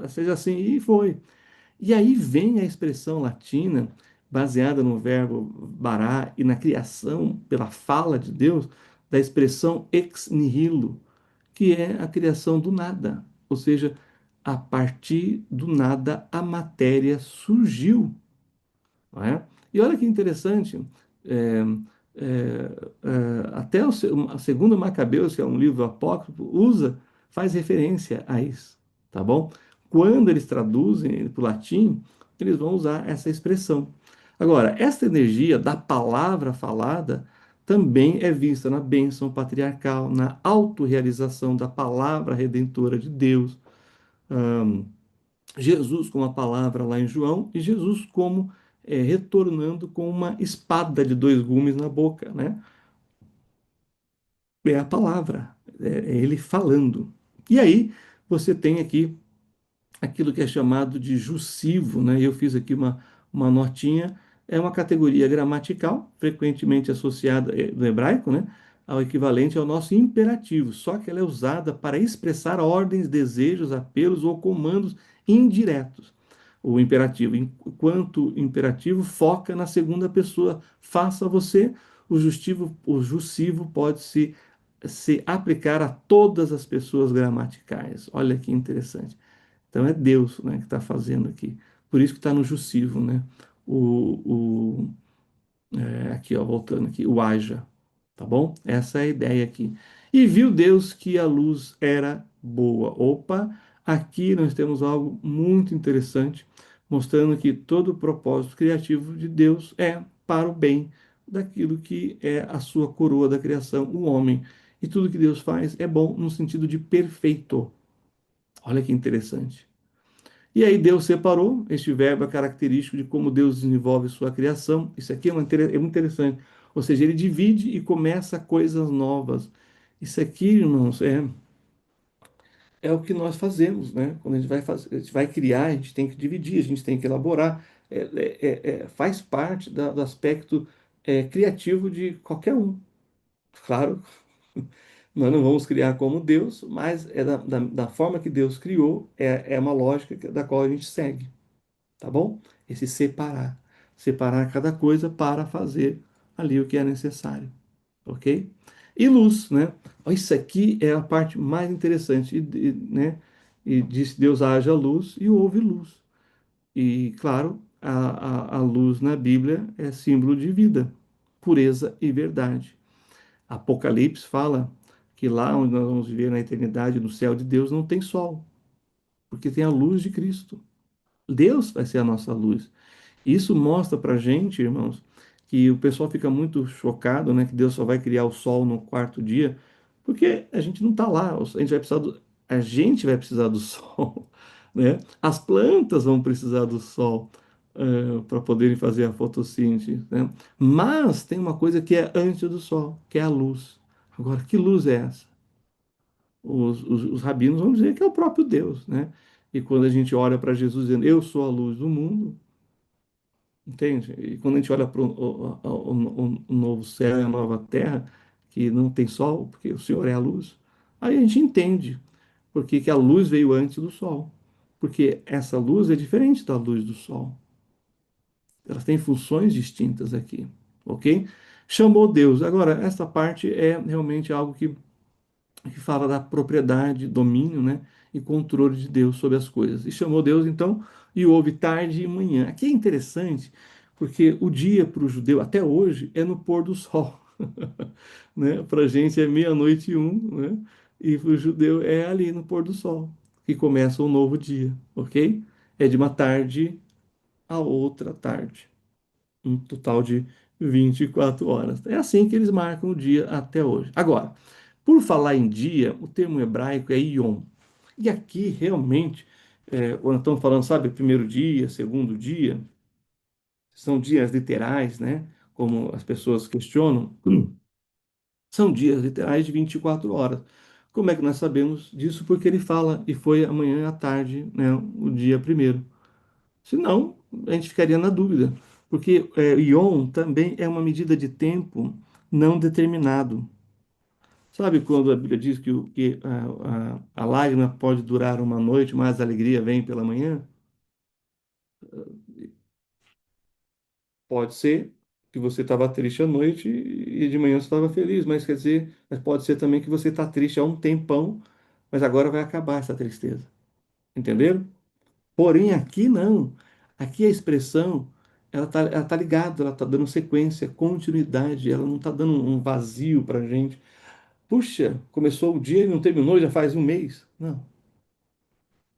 Seja assim, e foi. E aí vem a expressão latina, baseada no verbo bará e na criação pela fala de Deus, da expressão ex nihilo, que é a criação do nada. Ou seja, a partir do nada a matéria surgiu. Não é? E olha que interessante, é, até a Segunda Macabeus, que é um livro apócrifo, faz referência a isso, tá bom? Quando eles traduzem para o latim, eles vão usar essa expressão. Agora, essa energia da palavra falada também é vista na bênção patriarcal, na autorrealização da palavra redentora de Deus. Jesus com a palavra lá em João e Jesus como retornando com uma espada de dois gumes na boca, né? É a palavra, é ele falando. E aí você tem aqui aquilo que é chamado de jussivo, né? Eu fiz aqui uma notinha, é uma categoria gramatical, frequentemente associada no hebraico, né? Ao equivalente ao nosso imperativo, só que ela é usada para expressar ordens, desejos, apelos ou comandos indiretos. O imperativo, enquanto imperativo, foca na segunda pessoa, faça você, o jussivo pode se aplicar a todas as pessoas gramaticais. Olha que interessante. Então é Deus, né, que está fazendo aqui. Por isso que está no jussivo, né? O, aqui, ó, voltando aqui, o haja, tá bom? Essa é a ideia aqui. E viu Deus que a luz era boa. Opa, aqui nós temos algo muito interessante, mostrando que todo o propósito criativo de Deus é para o bem daquilo que é a sua coroa da criação, o homem. E tudo que Deus faz é bom no sentido de perfeito. Olha que interessante. E aí Deus separou, este verbo é característico de como Deus desenvolve sua criação. Isso aqui é muito interessante. Ou seja, ele divide e começa coisas novas. Isso aqui, irmãos, é o que nós fazemos, né? Quando a gente vai fazer, a gente vai criar, a gente tem que dividir, a gente tem que elaborar. Faz parte do aspecto criativo de qualquer um. Claro, nós não vamos criar como Deus, mas é da forma que Deus criou, é uma lógica da qual a gente segue. Tá bom? Esse separar. Separar cada coisa para fazer ali o que é necessário. Ok? E luz, né? Isso aqui é a parte mais interessante, né? E disse Deus haja luz e houve luz. E, claro, a luz na Bíblia é símbolo de vida, pureza e verdade. Apocalipse fala que lá onde nós vamos viver na eternidade, no céu de Deus, não tem sol, porque tem a luz de Cristo. Deus vai ser a nossa luz. Isso mostra para a gente, irmãos, que o pessoal fica muito chocado, né, que Deus só vai criar o sol no quarto dia, porque a gente não está lá, a gente vai precisar do sol, né? As plantas vão precisar do sol para poderem fazer a fotossíntese, né? Mas tem uma coisa que é antes do sol, que é a luz. Agora, que luz é essa? Os rabinos vão dizer que é o próprio Deus, né? E quando a gente olha para Jesus dizendo, eu sou a luz do mundo, entende? E quando a gente olha para o novo céu e a nova terra, que não tem sol, porque o Senhor é a luz, aí a gente entende porque que a luz veio antes do sol. Porque essa luz é diferente da luz do sol. Elas têm funções distintas aqui, ok? Chamou Deus. Agora, essa parte é realmente algo que fala da propriedade, domínio, né, e controle de Deus sobre as coisas. E chamou Deus, então, e houve tarde e manhã. Aqui é interessante, porque o dia para o judeu, até hoje, é no pôr do sol. Né? Para a gente é meia-noite e um, né? E para o judeu é ali no pôr do sol. que começa um novo dia, ok? É de uma tarde a outra tarde, um total de 24 horas. É assim que eles marcam o dia até hoje. Agora, por falar em dia, o termo hebraico é Yom. E aqui realmente, quando estão falando, sabe, primeiro dia, segundo dia, são dias literais, né? Como as pessoas questionam, são dias literais de 24 horas. Como é que nós sabemos disso? Porque ele fala, e foi amanhã à tarde, né, o dia primeiro. Senão, a gente ficaria na dúvida. Porque Yom também é uma medida de tempo não determinado. Sabe quando a Bíblia diz que a lágrima pode durar uma noite, mas a alegria vem pela manhã? Pode ser que você estava triste à noite e de manhã você estava feliz, mas quer dizer, mas pode ser também que você está triste há um tempão, mas agora vai acabar essa tristeza. Entenderam? Porém, aqui não. Aqui a expressão, ela tá ligada, ela está dando sequência, continuidade, ela não está dando um vazio para a gente. Puxa, começou o dia e não terminou, já faz um mês. Não.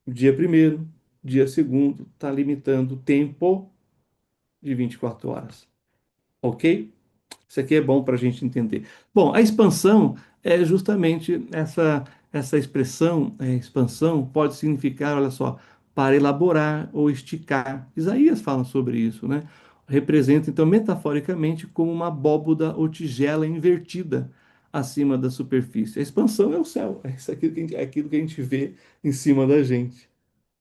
Dia primeiro, dia segundo, está limitando o tempo de 24 horas. Ok? Isso aqui é bom para a gente entender. Bom, a expansão é justamente essa expressão, expansão pode significar, olha só, para elaborar ou esticar. Isaías fala sobre isso, né? Representa, então, metaforicamente, como uma abóboda ou tigela invertida acima da superfície. A expansão é o céu, é isso aqui é aquilo que a gente vê em cima da gente,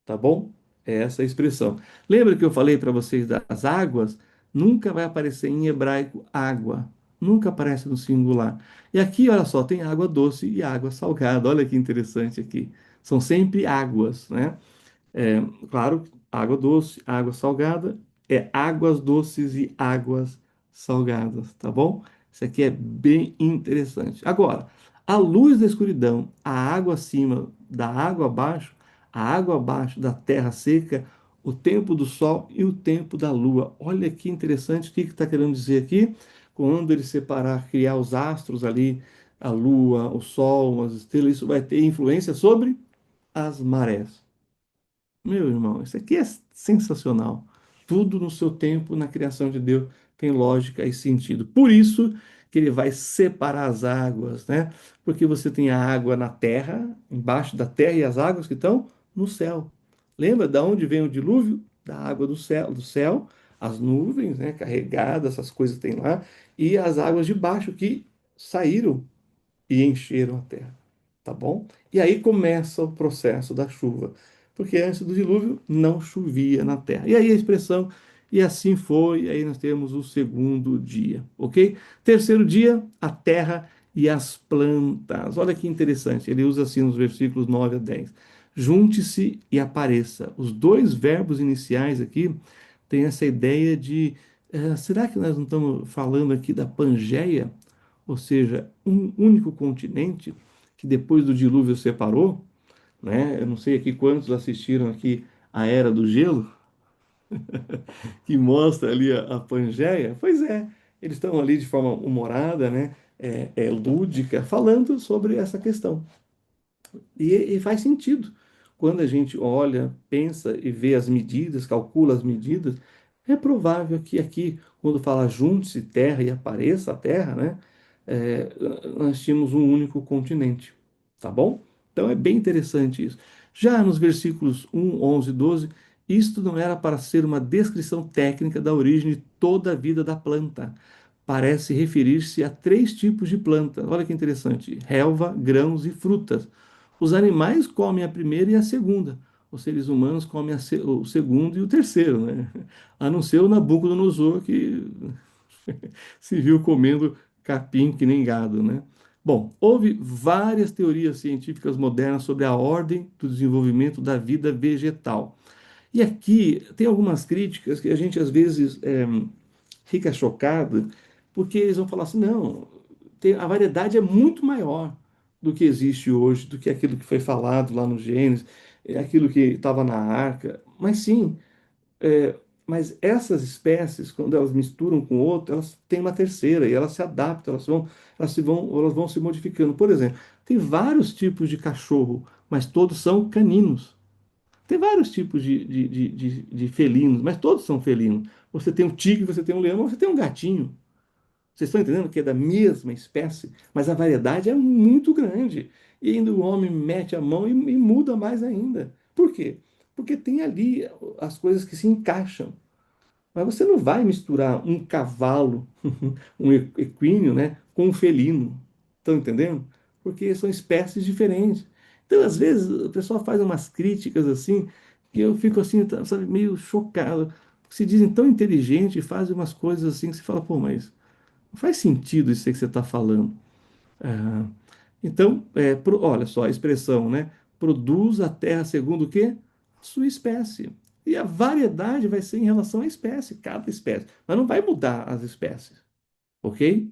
tá bom? É essa a expressão. Lembra que eu falei para vocês das águas? Nunca vai aparecer em hebraico água. Nunca aparece no singular. E aqui, olha só, tem água doce e água salgada. Olha que interessante aqui. São sempre águas, né? É, claro, água doce, água salgada, é águas doces e águas salgadas, tá bom? Isso aqui é bem interessante. Agora, a luz da escuridão, a água acima da água abaixo, a água abaixo da terra seca, o tempo do sol e o tempo da lua. Olha que interessante o que está querendo dizer aqui. Quando ele separar, criar os astros ali, a lua, o sol, as estrelas, isso vai ter influência sobre as marés. Meu irmão, isso aqui é sensacional. Tudo no seu tempo, na criação de Deus, tem lógica e sentido. Por isso que ele vai separar as águas, né? Porque você tem a água na terra, embaixo da terra, e as águas que estão no céu. Lembra de onde vem o dilúvio? Da água do céu, as nuvens, né, carregadas, essas coisas tem lá, e as águas de baixo que saíram e encheram a terra, tá bom? E aí começa o processo da chuva, porque antes do dilúvio não chovia na terra. E aí a expressão, e assim foi, e aí nós temos o segundo dia, ok? Terceiro dia, a terra e as plantas. Olha que interessante, ele usa assim nos versículos 9 a 10. Junte-se e apareça. Os dois verbos iniciais aqui têm essa ideia de, será que nós não estamos falando aqui da Pangeia? Ou seja, um único continente que depois do dilúvio separou, né? Eu não sei aqui quantos assistiram aqui a Era do Gelo, que mostra ali a Pangeia. Pois é, eles estão ali de forma humorada, né? Lúdica, falando sobre essa questão. E faz sentido. Quando a gente olha, pensa e vê as medidas, calcula as medidas, é provável que aqui, quando fala junte-se terra e apareça a terra, né, é, nós tínhamos um único continente, tá bom? Então é bem interessante isso. Já nos versículos 1, 11 e 12, isto não era para ser uma descrição técnica da origem de toda a vida da planta. Parece referir-se a três tipos de planta. Olha que interessante: relva, grãos e frutas. Os animais comem a primeira e a segunda. Os seres humanos comem o segundo e o terceiro, né? A não ser o Nabucodonosor, que se viu comendo capim que nem gado, né? Bom, houve várias teorias científicas modernas sobre a ordem do desenvolvimento da vida vegetal. E aqui tem algumas críticas que a gente às vezes fica chocado, porque eles vão falar assim, não, a variedade é muito maior do que existe hoje, do que aquilo que foi falado lá no Gênesis, aquilo que estava na arca. Mas sim, é, mas essas espécies, quando elas misturam com outras, elas têm uma terceira e elas se adaptam, elas vão se modificando. Por exemplo, tem vários tipos de cachorro mas todos são caninos. Tem vários tipos de felinos, mas todos são felinos. Você tem um tigre, você tem um leão, você tem um gatinho. Vocês estão entendendo que é da mesma espécie, mas a variedade é muito grande. E ainda o homem mete a mão e muda mais ainda. Por quê? Porque tem ali as coisas que se encaixam. Mas você não vai misturar um cavalo, um equino, né, com um felino. Estão entendendo? Porque são espécies diferentes. Então, às vezes, o pessoal faz umas críticas assim, que eu fico assim, sabe, meio chocado. Se dizem tão inteligentes e fazem umas coisas assim que você fala, pô, mas não faz sentido isso aí que você está falando. Ah, então, olha só a expressão, né? Produz a terra segundo o quê? A sua espécie. E a variedade vai ser em relação à espécie, cada espécie. Mas não vai mudar as espécies, ok?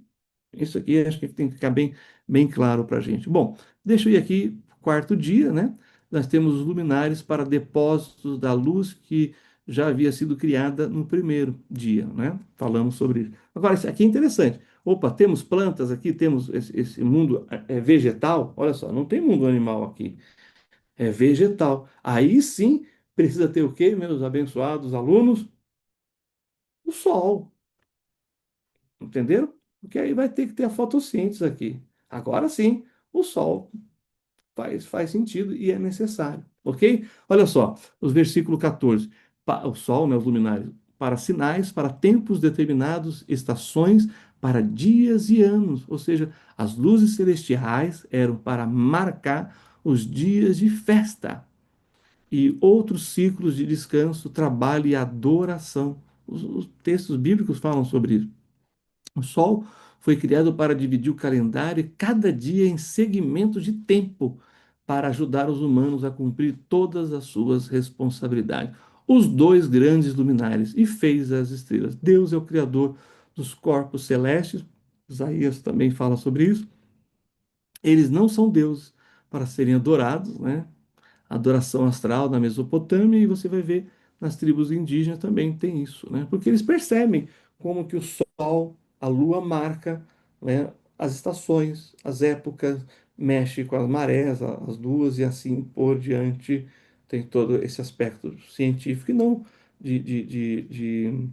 Isso aqui acho que tem que ficar bem claro para a gente. Bom, deixa eu ir aqui, quarto dia, né? Nós temos os luminares para depósitos da luz que já havia sido criada no primeiro dia, né? Falamos sobre isso. Agora, isso aqui é interessante. Opa, temos plantas aqui, temos esse mundo vegetal. Olha só, não tem mundo animal aqui, é vegetal. Aí sim precisa ter o quê, meus abençoados alunos? O sol. Entenderam? Porque aí vai ter que ter a fotossíntese aqui. Agora sim, o sol faz sentido e é necessário. Ok? Olha só, os versículo 14. O sol, né, os luminares, para sinais, para tempos determinados, estações, para dias e anos. Ou seja, as luzes celestiais eram para marcar os dias de festa e outros ciclos de descanso, trabalho e adoração. Os textos bíblicos falam sobre isso. O Sol foi criado para dividir o calendário e cada dia em segmentos de tempo para ajudar os humanos a cumprir todas as suas responsabilidades. Os dois grandes luminares e fez as estrelas. Deus é o criador dos corpos celestes. Isaías também fala sobre isso. Eles não são deuses para serem adorados, né? Adoração astral na Mesopotâmia, e você vai ver nas tribos indígenas também tem isso, né? Porque eles percebem como que o sol, a lua marca, né, as estações, as épocas, mexe com as marés, as luas e assim por diante. Tem todo esse aspecto científico e não de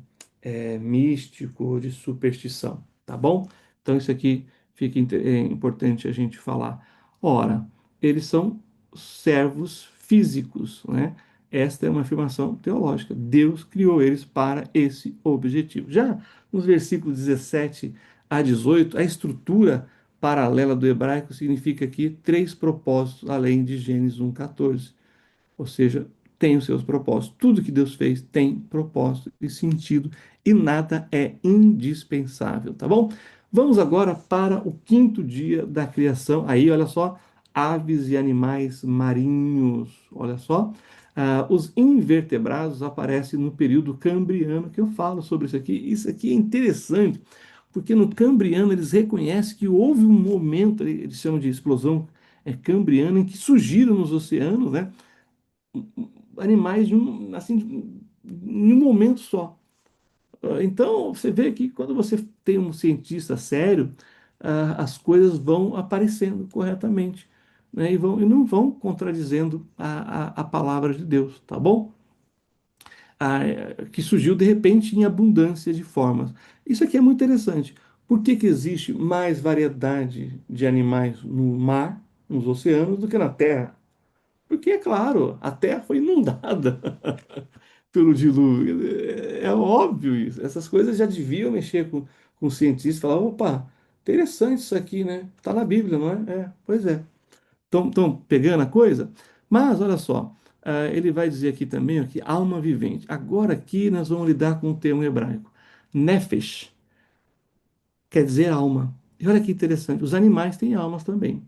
místico, de superstição, tá bom? Então isso aqui fica importante a gente falar. Ora, eles são servos físicos, né? Esta é uma afirmação teológica. Deus criou eles para esse objetivo. Já nos versículos 17 a 18, a estrutura paralela do hebraico significa aqui três propósitos, além de Gênesis 1:14. Ou seja, tem os seus propósitos. Tudo que Deus fez tem propósito e sentido e nada é indispensável, tá bom? Vamos agora para o quinto dia da criação. Aí, olha só, aves e animais marinhos. Olha só. Os invertebrados aparecem no período cambriano, que eu falo sobre isso aqui. Isso aqui é interessante, porque no cambriano eles reconhecem que houve um momento, eles chamam de explosão cambriana, em que surgiram nos oceanos, né, animais em um momento só. Então, você vê que quando você tem um cientista sério, as coisas vão aparecendo corretamente, né, e não vão contradizendo a palavra de Deus, tá bom? Que surgiu de repente em abundância de formas. Isso aqui é muito interessante. Por que que existe mais variedade de animais no mar, nos oceanos, do que na terra? Porque, é claro, a Terra foi inundada pelo dilúvio. É óbvio isso. Essas coisas já deviam mexer com os cientistas e falar: opa, interessante isso aqui, né? Está na Bíblia, não é? Pois é. Estão pegando a coisa? Mas, olha só, ele vai dizer aqui também ó, que alma vivente. Agora aqui nós vamos lidar com um termo hebraico. Nefesh quer dizer alma. E olha que interessante, os animais têm almas também.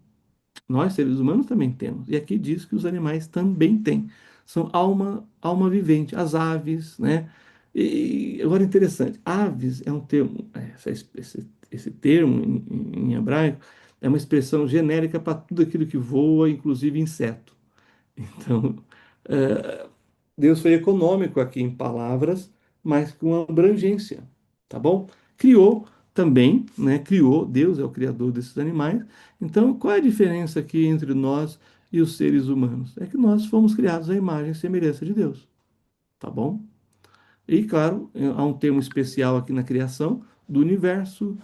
Nós, seres humanos, também temos. E aqui diz que os animais também têm. São alma vivente, as aves, né? E agora interessante, aves é um termo, esse termo em hebraico é uma expressão genérica para tudo aquilo que voa, inclusive inseto. Então, eh, Deus foi econômico aqui em palavras, mas com abrangência, tá bom? Criou também, né? Criou, Deus é o criador desses animais. Então, qual é a diferença aqui entre nós e os seres humanos? É que nós fomos criados à imagem e semelhança de Deus, tá bom? E, claro, há um termo especial aqui na criação do universo,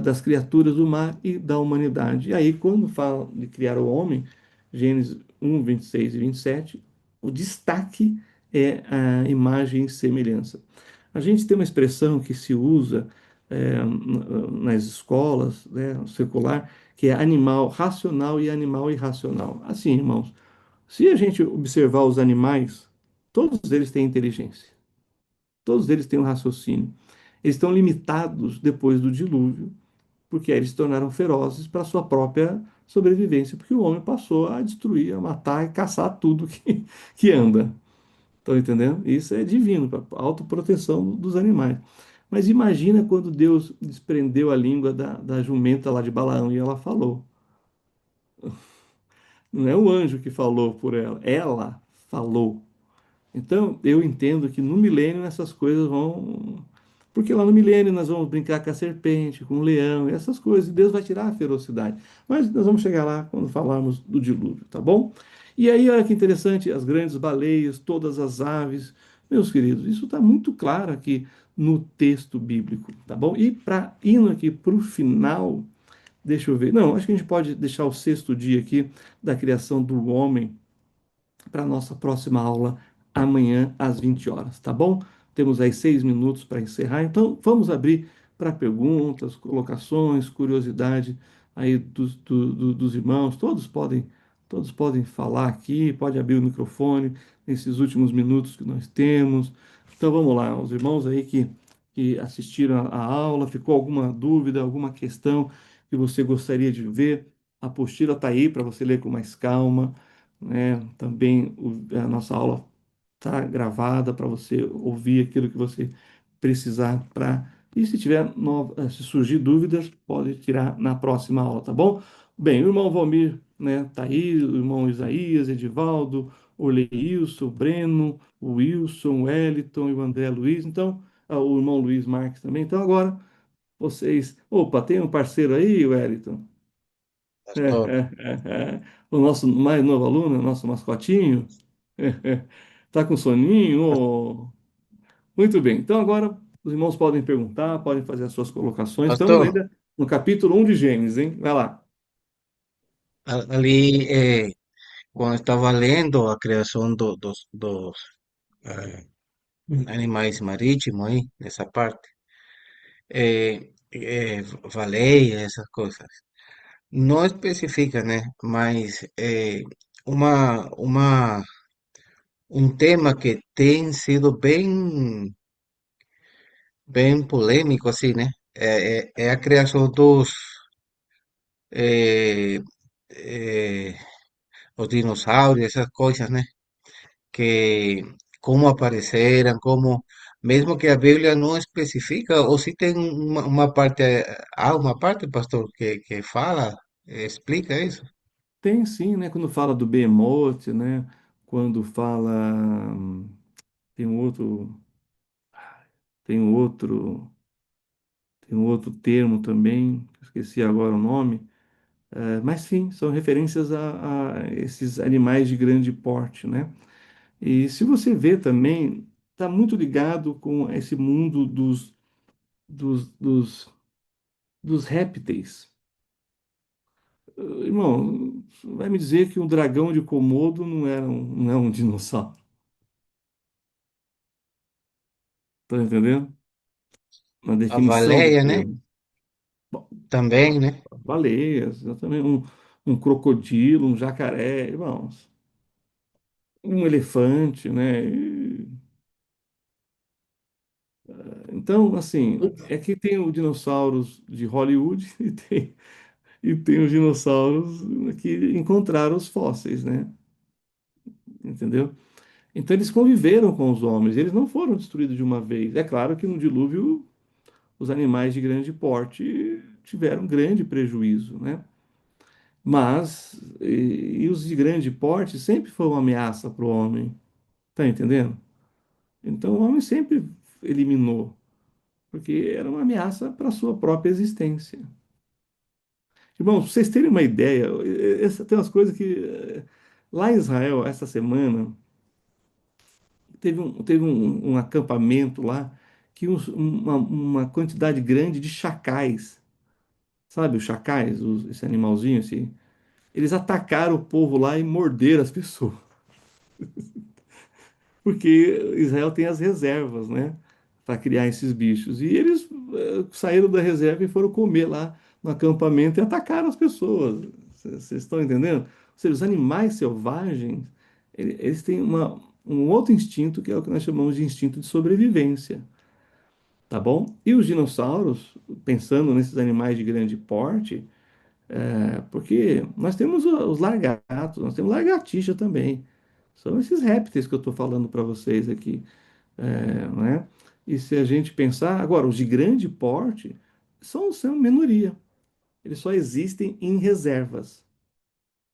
das criaturas do mar e da humanidade. E aí, quando fala de criar o homem, Gênesis 1, 26 e 27, o destaque é a imagem e semelhança. A gente tem uma expressão que se usa nas escolas, né, secular, que é animal racional e animal irracional. Assim, irmãos, se a gente observar os animais, todos eles têm inteligência. Todos eles têm um raciocínio. Eles estão limitados depois do dilúvio, porque aí eles se tornaram ferozes para a sua própria sobrevivência, porque o homem passou a destruir, a matar e caçar tudo que anda. Estão entendendo? Isso é divino, para a autoproteção dos animais. Mas imagina quando Deus desprendeu a língua da jumenta lá de Balaão e ela falou. Não é o anjo que falou por ela falou. Então, eu entendo que no milênio essas coisas vão. Porque lá no milênio nós vamos brincar com a serpente, com o leão, e essas coisas, e Deus vai tirar a ferocidade. Mas nós vamos chegar lá quando falarmos do dilúvio, tá bom? E aí, olha que interessante, as grandes baleias, todas as aves. Meus queridos, isso está muito claro aqui no texto bíblico, tá bom? E para indo aqui para o final, deixa eu ver. Não, acho que a gente pode deixar o sexto dia aqui da criação do homem para a nossa próxima aula amanhã às 20 horas, tá bom? Temos aí 6 minutos para encerrar, então vamos abrir para perguntas, colocações, curiosidade aí dos irmãos. Todos podem falar aqui, pode abrir o microfone nesses últimos minutos que nós temos. Então vamos lá, os irmãos aí que assistiram a aula, ficou alguma dúvida, alguma questão que você gostaria de ver? A apostila está aí para você ler com mais calma, né? Também a nossa aula está gravada para você ouvir aquilo que você precisar para. E se tiver se surgir dúvidas, pode tirar na próxima aula, tá bom? Bem, o irmão Valmir, né, tá aí, o irmão Isaías, Edivaldo, o Leilson, o Breno, o Wilson, o Wellington e o André Luiz, então, o irmão Luiz Marques também. Então, agora, vocês. Opa, tem um parceiro aí, Wellington? Pastor. O nosso mais novo aluno, o nosso mascotinho. Tá com soninho? Ô? Muito bem. Então agora os irmãos podem perguntar, podem fazer as suas colocações. Estamos Pastor, ainda no capítulo 1 de Gênesis, hein? Vai lá. ali, quando estava lendo a criação dos eh, animais marítimos aí, nessa parte, baleia, essas coisas, não especifica, né? Mas uma, um tema que tem sido bem polêmico, assim, né? É a criação eh, eh, os dinossauros, essas coisas, né? Que como apareceram, como mesmo que a Bíblia não especifica, ou se tem uma parte, há uma parte, pastor, que fala, explica isso. Tem sim, né? Quando fala do Behemoth, né? Quando fala. Tem um outro. Tem um outro. Tem um outro termo também, esqueci agora o nome. Mas sim, são referências a esses animais de grande porte, né? E se você vê também, está muito ligado com esse mundo dos, dos, dos répteis. Irmão, vai me dizer que um dragão de Komodo não é um dinossauro. Tá entendendo? Na A definição do baleia, né? termo. Bom, Também, né? baleias, exatamente. Um crocodilo, um jacaré, irmãos. Um elefante, né? Então, assim, é que tem os dinossauros de Hollywood e tem os dinossauros que encontraram os fósseis, né? Entendeu? Então eles conviveram com os homens, eles não foram destruídos de uma vez. É claro que no dilúvio os animais de grande porte tiveram grande prejuízo, né? Mas e os de grande porte sempre foi uma ameaça para o homem, tá entendendo? Então o homem sempre eliminou, porque era uma ameaça para a sua própria existência. Irmãos, pra vocês terem uma ideia, tem umas coisas que Lá em Israel, essa semana, teve um acampamento lá que uma quantidade grande de chacais, sabe, os chacais, esse animalzinho assim, eles atacaram o povo lá e morderam as pessoas, porque Israel tem as reservas, né, para criar esses bichos. E eles saíram da reserva e foram comer lá no acampamento e atacaram as pessoas. Vocês estão entendendo? Ou seja, os animais selvagens, eles têm um outro instinto que é o que nós chamamos de instinto de sobrevivência. Tá bom? E os dinossauros, pensando nesses animais de grande porte, porque nós temos os lagartos, nós temos lagartixa também. São esses répteis que eu estou falando para vocês aqui, né? E se a gente pensar, agora, os de grande porte são minoria. Eles só existem em reservas,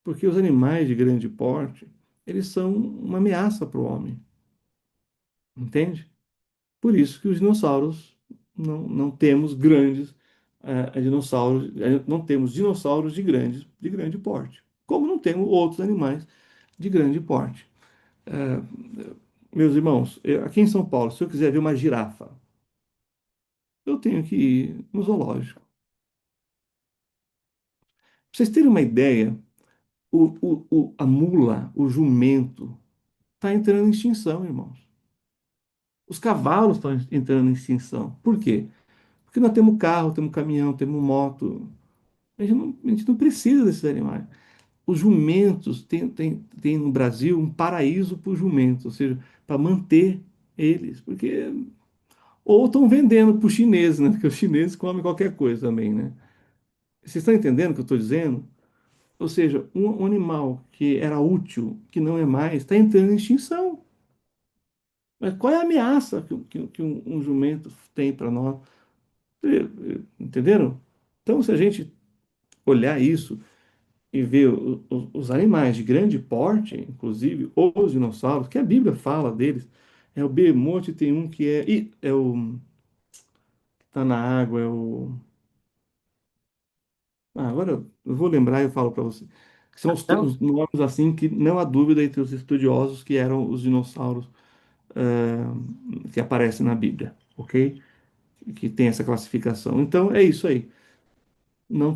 porque os animais de grande porte, eles são uma ameaça para o homem, entende? Por isso que os dinossauros não temos grandes dinossauros, não temos dinossauros de grande porte, como não temos outros animais de grande porte. Eh, Meus irmãos, aqui em São Paulo, se eu quiser ver uma girafa, eu tenho que ir no zoológico. Pra vocês terem uma ideia, a mula, o jumento, está entrando em extinção, irmãos. Os cavalos estão entrando em extinção. Por quê? Porque nós temos carro, temos caminhão, temos moto. A gente não precisa desses animais. Os jumentos, tem no Brasil um paraíso para os jumentos, ou seja, para manter eles. Porque, ou estão vendendo para os chineses, né? Porque os chineses comem qualquer coisa também, né? Vocês estão entendendo o que eu estou dizendo? Ou seja, um animal que era útil, que não é mais, está entrando em extinção. Mas qual é a ameaça que um jumento tem para nós? Entenderam? Então, se a gente olhar isso e ver os animais de grande porte, inclusive os dinossauros, que a Bíblia fala deles, é o behemoth, tem um que é o tá na água, agora eu vou lembrar e eu falo para você. Que são Então, os nomes assim que não há dúvida entre os estudiosos que eram os dinossauros que aparecem na Bíblia, ok? Que tem essa classificação. Então é isso aí. Não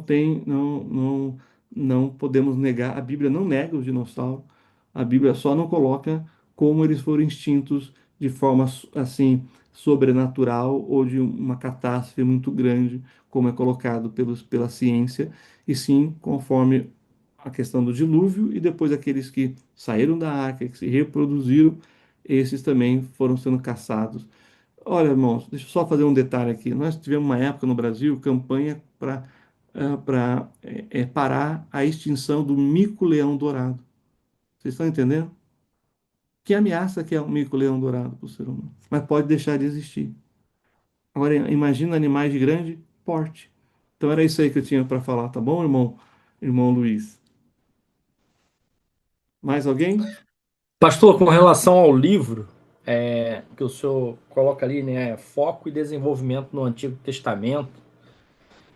podemos negar, a Bíblia não nega os dinossauros, a Bíblia só não coloca como eles foram extintos de forma assim sobrenatural ou de uma catástrofe muito grande, como é colocado pela ciência, e sim conforme a questão do dilúvio e depois aqueles que saíram da arca, que se reproduziram, esses também foram sendo caçados. Olha, irmãos, deixa eu só fazer um detalhe aqui. Nós tivemos uma época no Brasil, campanha para parar a extinção do mico-leão-dourado. Vocês estão entendendo? Que ameaça que é o mico-leão-dourado para o ser humano. Mas pode deixar de existir. Agora, imagina animais de grande porte. Então era isso aí que eu tinha para falar, tá bom, irmão? Irmão Luiz. Mais alguém? Pastor, com relação ao livro, que o senhor coloca ali, né, foco e desenvolvimento no Antigo Testamento,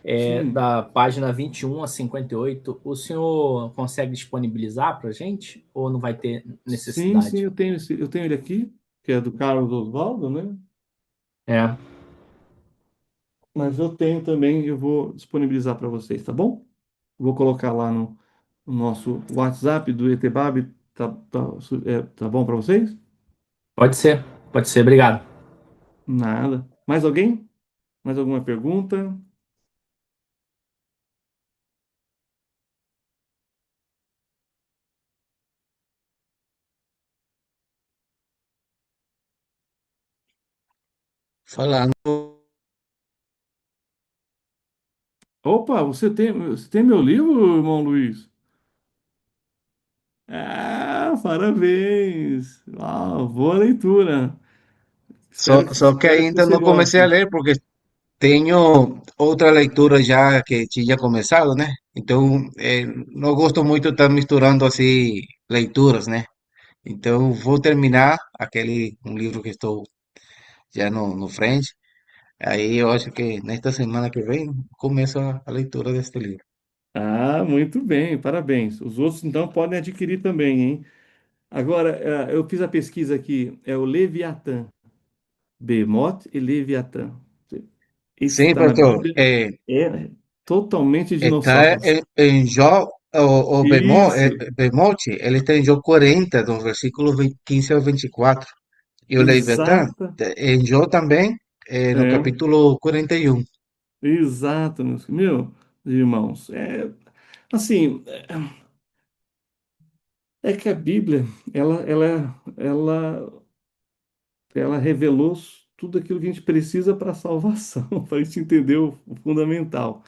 Sim. da página 21 a 58, o senhor consegue disponibilizar para a gente ou não vai ter Sim, necessidade? eu tenho ele aqui, que é do Carlos Oswaldo, né? É, Mas eu tenho também, eu vou disponibilizar para vocês, tá bom? Vou colocar lá no nosso WhatsApp do ETBAB, tá bom para vocês? pode ser, obrigado. Nada. Mais alguém? Mais alguma pergunta? falando, Opa, você tem meu livro, irmão Luiz? Ah, parabéns! Boa leitura. só, só que Espero que ainda você não comecei a goste. ler porque tenho outra leitura já que tinha começado, né? Então, não gosto muito de estar misturando assim leituras, né? Então, vou terminar um livro que estou já no frente. Aí eu acho que nesta semana que vem começo a leitura deste livro. Ah, muito bem, parabéns. Os outros então podem adquirir também, hein? Agora, eu fiz a pesquisa aqui, é o Leviatã, Behemoth e Leviatã. Esse Sim, está na pastor. Bíblia, é totalmente Está dinossauros. em Jó, Isso, Bemote, ele está em Jó 40, dos versículos 15 ao 24. E o Leviatã, exata, em Jó também, no é, capítulo 41. exato, meus irmãos. Assim, é que a Bíblia, ela ela revelou tudo aquilo que a gente precisa para a salvação, para a gente entender o fundamental.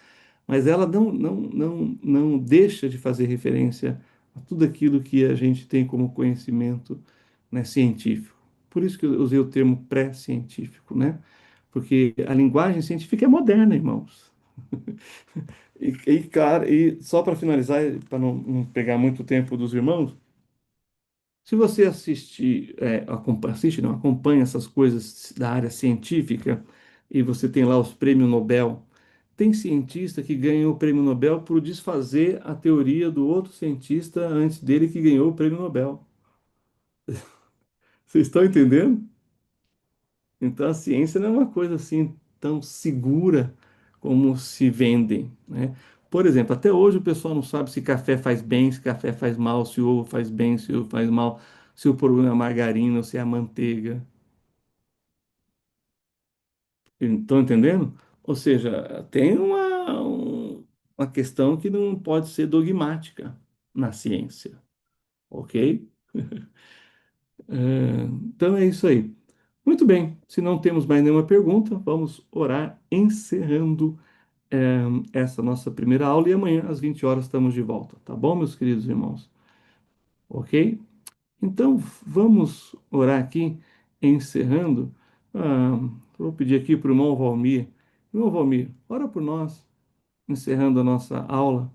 Mas ela não deixa de fazer referência a tudo aquilo que a gente tem como conhecimento, né, científico. Por isso que eu usei o termo pré-científico, né? Porque a linguagem científica é moderna, irmãos. Cara, e só para finalizar, para não pegar muito tempo dos irmãos, se você assistir, assiste, não, acompanha essas coisas da área científica e você tem lá os prêmios Nobel, tem cientista que ganhou o prêmio Nobel por desfazer a teoria do outro cientista antes dele que ganhou o prêmio Nobel. Vocês estão entendendo? Então a ciência não é uma coisa assim tão segura como se vendem, né? Por exemplo, até hoje o pessoal não sabe se café faz bem, se café faz mal, se ovo faz bem, se ovo faz mal, se o problema é a margarina ou se é a manteiga. Estão entendendo? Ou seja, tem uma questão que não pode ser dogmática na ciência, ok? Então é isso aí. Muito bem, se não temos mais nenhuma pergunta, vamos orar encerrando essa nossa primeira aula e amanhã às 20 horas estamos de volta, tá bom, meus queridos irmãos? Ok? Então vamos orar aqui, encerrando. Ah, vou pedir aqui para o irmão Valmir. Irmão Valmir, ora por nós, encerrando a nossa aula.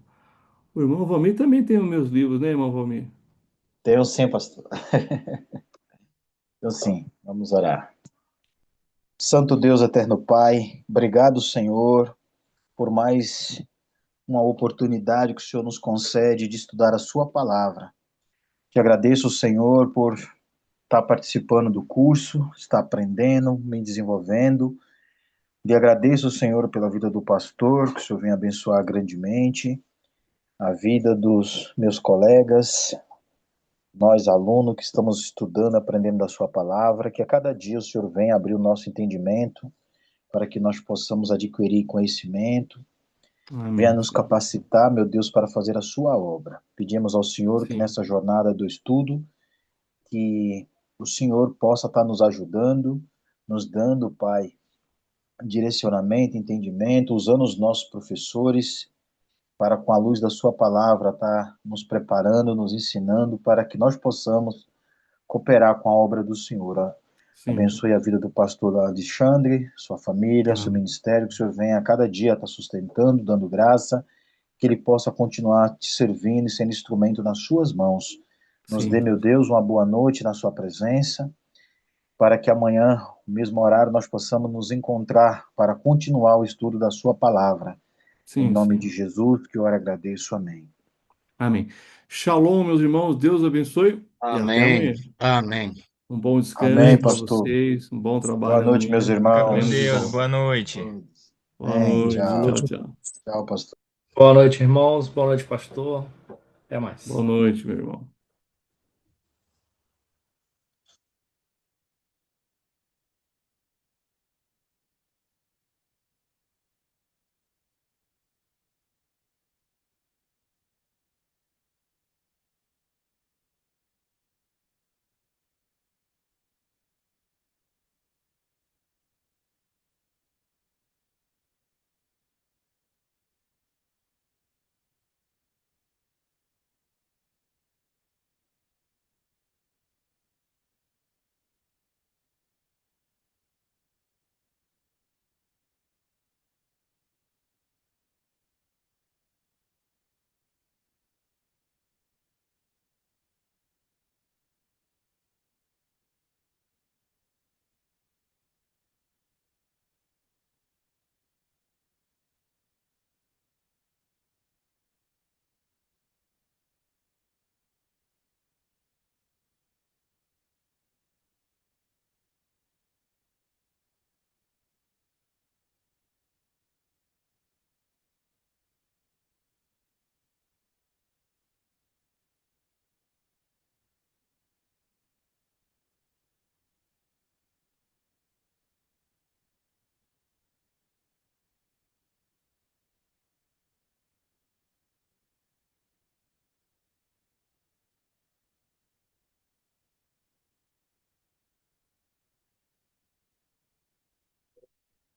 O irmão Valmir também tem os meus livros, né, irmão Valmir? Tenho sim, pastor. Tenho sim. Vamos orar. Santo Deus, eterno Pai, obrigado, Senhor, por mais uma oportunidade que o Senhor nos concede de estudar a Sua palavra. Te agradeço, Senhor, por estar participando do curso, estar aprendendo, me desenvolvendo. Te agradeço, Senhor, pela vida do pastor, que o Senhor venha abençoar grandemente a vida dos meus colegas, nós, alunos, que estamos estudando, aprendendo da Sua palavra, que a cada dia o Senhor venha abrir o nosso entendimento para que nós possamos adquirir conhecimento, venha Amém, nos Senhor. capacitar, meu Deus, para fazer a Sua obra. Pedimos ao Senhor que Sim, nessa jornada do estudo, que o Senhor possa estar nos ajudando, nos dando, Pai, direcionamento, entendimento, usando os nossos professores para, com a luz da Sua palavra, estar nos preparando, nos ensinando, para que nós possamos cooperar com a obra do Senhor. sim. Abençoe a vida do pastor Alexandre, sua família, seu Amém. ministério, que o Senhor venha a cada dia estar sustentando, dando graça, que ele possa continuar te servindo e sendo instrumento nas suas mãos. Nos dê, Sim, meu Deus, uma boa noite na sua presença, para que amanhã, no mesmo horário, nós possamos nos encontrar para continuar o estudo da sua palavra. Em sim, nome de Senhor. Jesus, que eu agradeço. Amém. Amém. Shalom, meus irmãos. Deus abençoe e até Amém. amanhã. Amém. Um bom Amém, descanso para pastor. vocês, um bom Boa trabalho noite, meus amanhã. Fica com Estaremos de irmãos. Deus. volta. Boa noite. Boa Amém. noite. Tchau. Tchau, tchau. Tchau, pastor. Boa noite, irmãos. Boa noite, pastor. Até mais. Boa noite, meu irmão.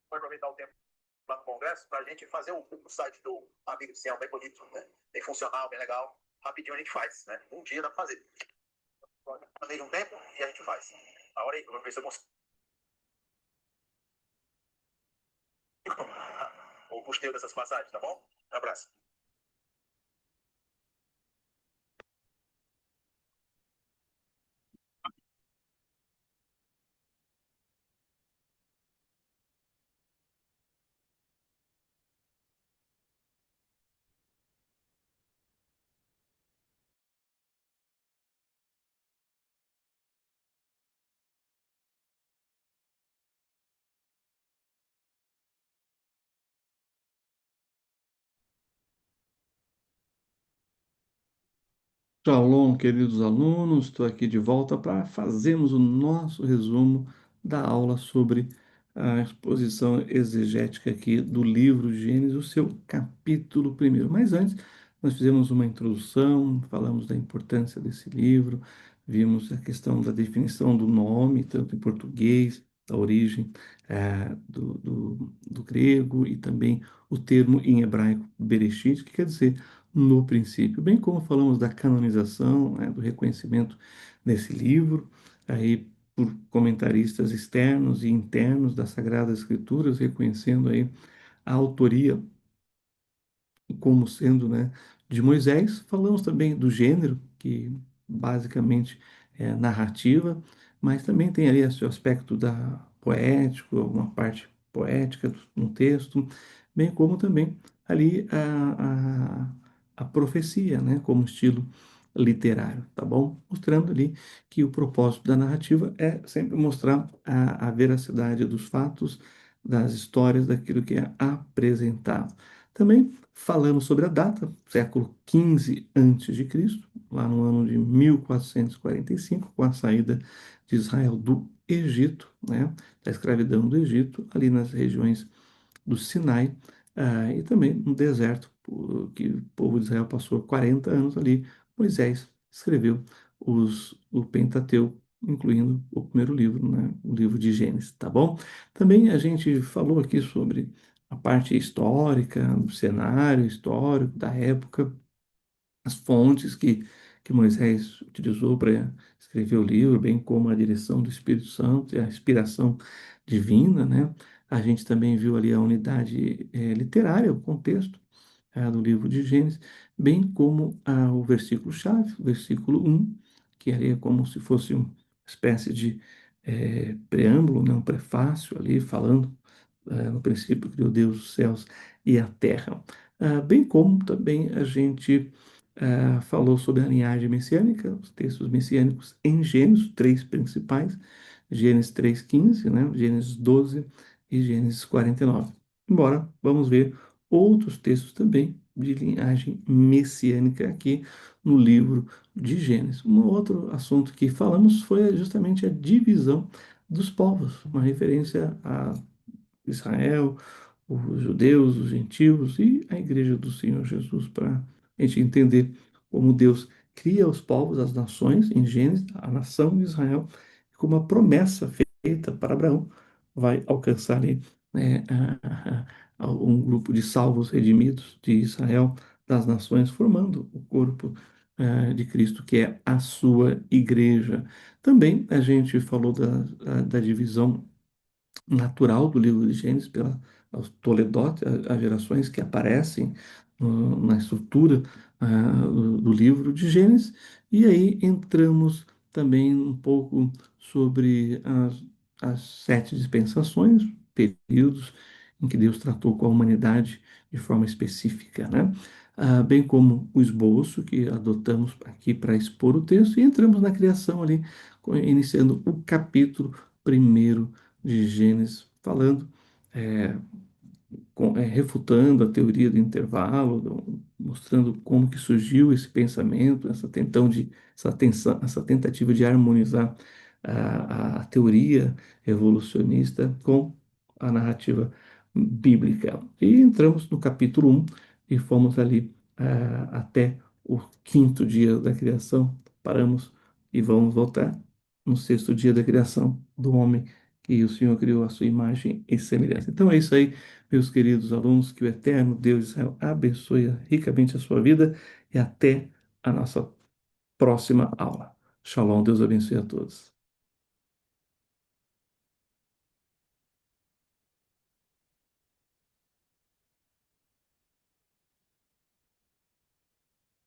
Vou aproveitar o tempo lá no Congresso para a gente fazer o site do Amigo de Sião, bem bonito, né? Bem funcional, bem legal. Rapidinho a gente faz, né? Um dia dá para fazer. Planeja um tempo e a gente faz. A hora aí, eu vou ver se eu consigo o custeio dessas passagens, tá bom? Um abraço. Shalom, queridos alunos, estou aqui de volta para fazermos o nosso resumo da aula sobre a exposição exegética aqui do livro de Gênesis, o seu capítulo primeiro. Mas antes, nós fizemos uma introdução, falamos da importância desse livro, vimos a questão da definição do nome, tanto em português, da origem do grego, e também o termo em hebraico Bereshit, que quer dizer no princípio, bem como falamos da canonização, né, do reconhecimento desse livro, aí por comentaristas externos e internos das Sagradas Escrituras, reconhecendo aí a autoria como sendo, né, de Moisés. Falamos também do gênero, que basicamente é narrativa, mas também tem ali esse aspecto da poético, alguma parte poética no texto, bem como também ali a profecia, né, como estilo literário, tá bom? Mostrando ali que o propósito da narrativa é sempre mostrar a veracidade dos fatos, das histórias, daquilo que é apresentado. Também falamos sobre a data, século XV a.C., lá no ano de 1445, com a saída de Israel do Egito, né, da escravidão do Egito, ali nas regiões do Sinai, e também no deserto, que o povo de Israel passou 40 anos ali. Moisés escreveu o Pentateuco, incluindo o primeiro livro, né, o livro de Gênesis, tá bom? Também a gente falou aqui sobre a parte histórica, do cenário histórico da época, as fontes que Moisés utilizou para escrever o livro, bem como a direção do Espírito Santo e a inspiração divina, né? A gente também viu ali a unidade literária, o contexto do livro de Gênesis, bem como o versículo-chave, o versículo 1, que ali é como se fosse uma espécie de preâmbulo, né? Um prefácio ali, falando no princípio criou Deus os céus e a terra. Bem como também a gente falou sobre a linhagem messiânica, os textos messiânicos em Gênesis, três principais, Gênesis 3:15, né, Gênesis 12 e Gênesis 49. Embora vamos ver outros textos também de linhagem messiânica aqui no livro de Gênesis. Um outro assunto que falamos foi justamente a divisão dos povos, uma referência a Israel, os judeus, os gentios e a igreja do Senhor Jesus, para a gente entender como Deus cria os povos, as nações, em Gênesis, a nação de Israel, como a promessa feita para Abraão vai alcançar ali, né, um grupo de salvos redimidos de Israel, das nações, formando o corpo de Cristo, que é a sua igreja. Também a gente falou da divisão natural do livro de Gênesis, pela os Toledot, as gerações que aparecem na estrutura do livro de Gênesis, e aí entramos também um pouco sobre as sete dispensações, períodos em que Deus tratou com a humanidade de forma específica, né? Bem como o esboço que adotamos aqui para expor o texto, e entramos na criação ali, iniciando o capítulo primeiro de Gênesis, falando, é, refutando a teoria do intervalo, mostrando como que surgiu esse pensamento, essa tentativa de harmonizar a teoria evolucionista com a narrativa bíblica. E entramos no capítulo 1 e fomos ali até o quinto dia da criação, paramos e vamos voltar no sexto dia da criação do homem, e o Senhor criou a sua imagem e semelhança. Então é isso aí, meus queridos alunos, que o eterno Deus de Israel abençoe ricamente a sua vida e até a nossa próxima aula. Shalom, Deus abençoe a todos.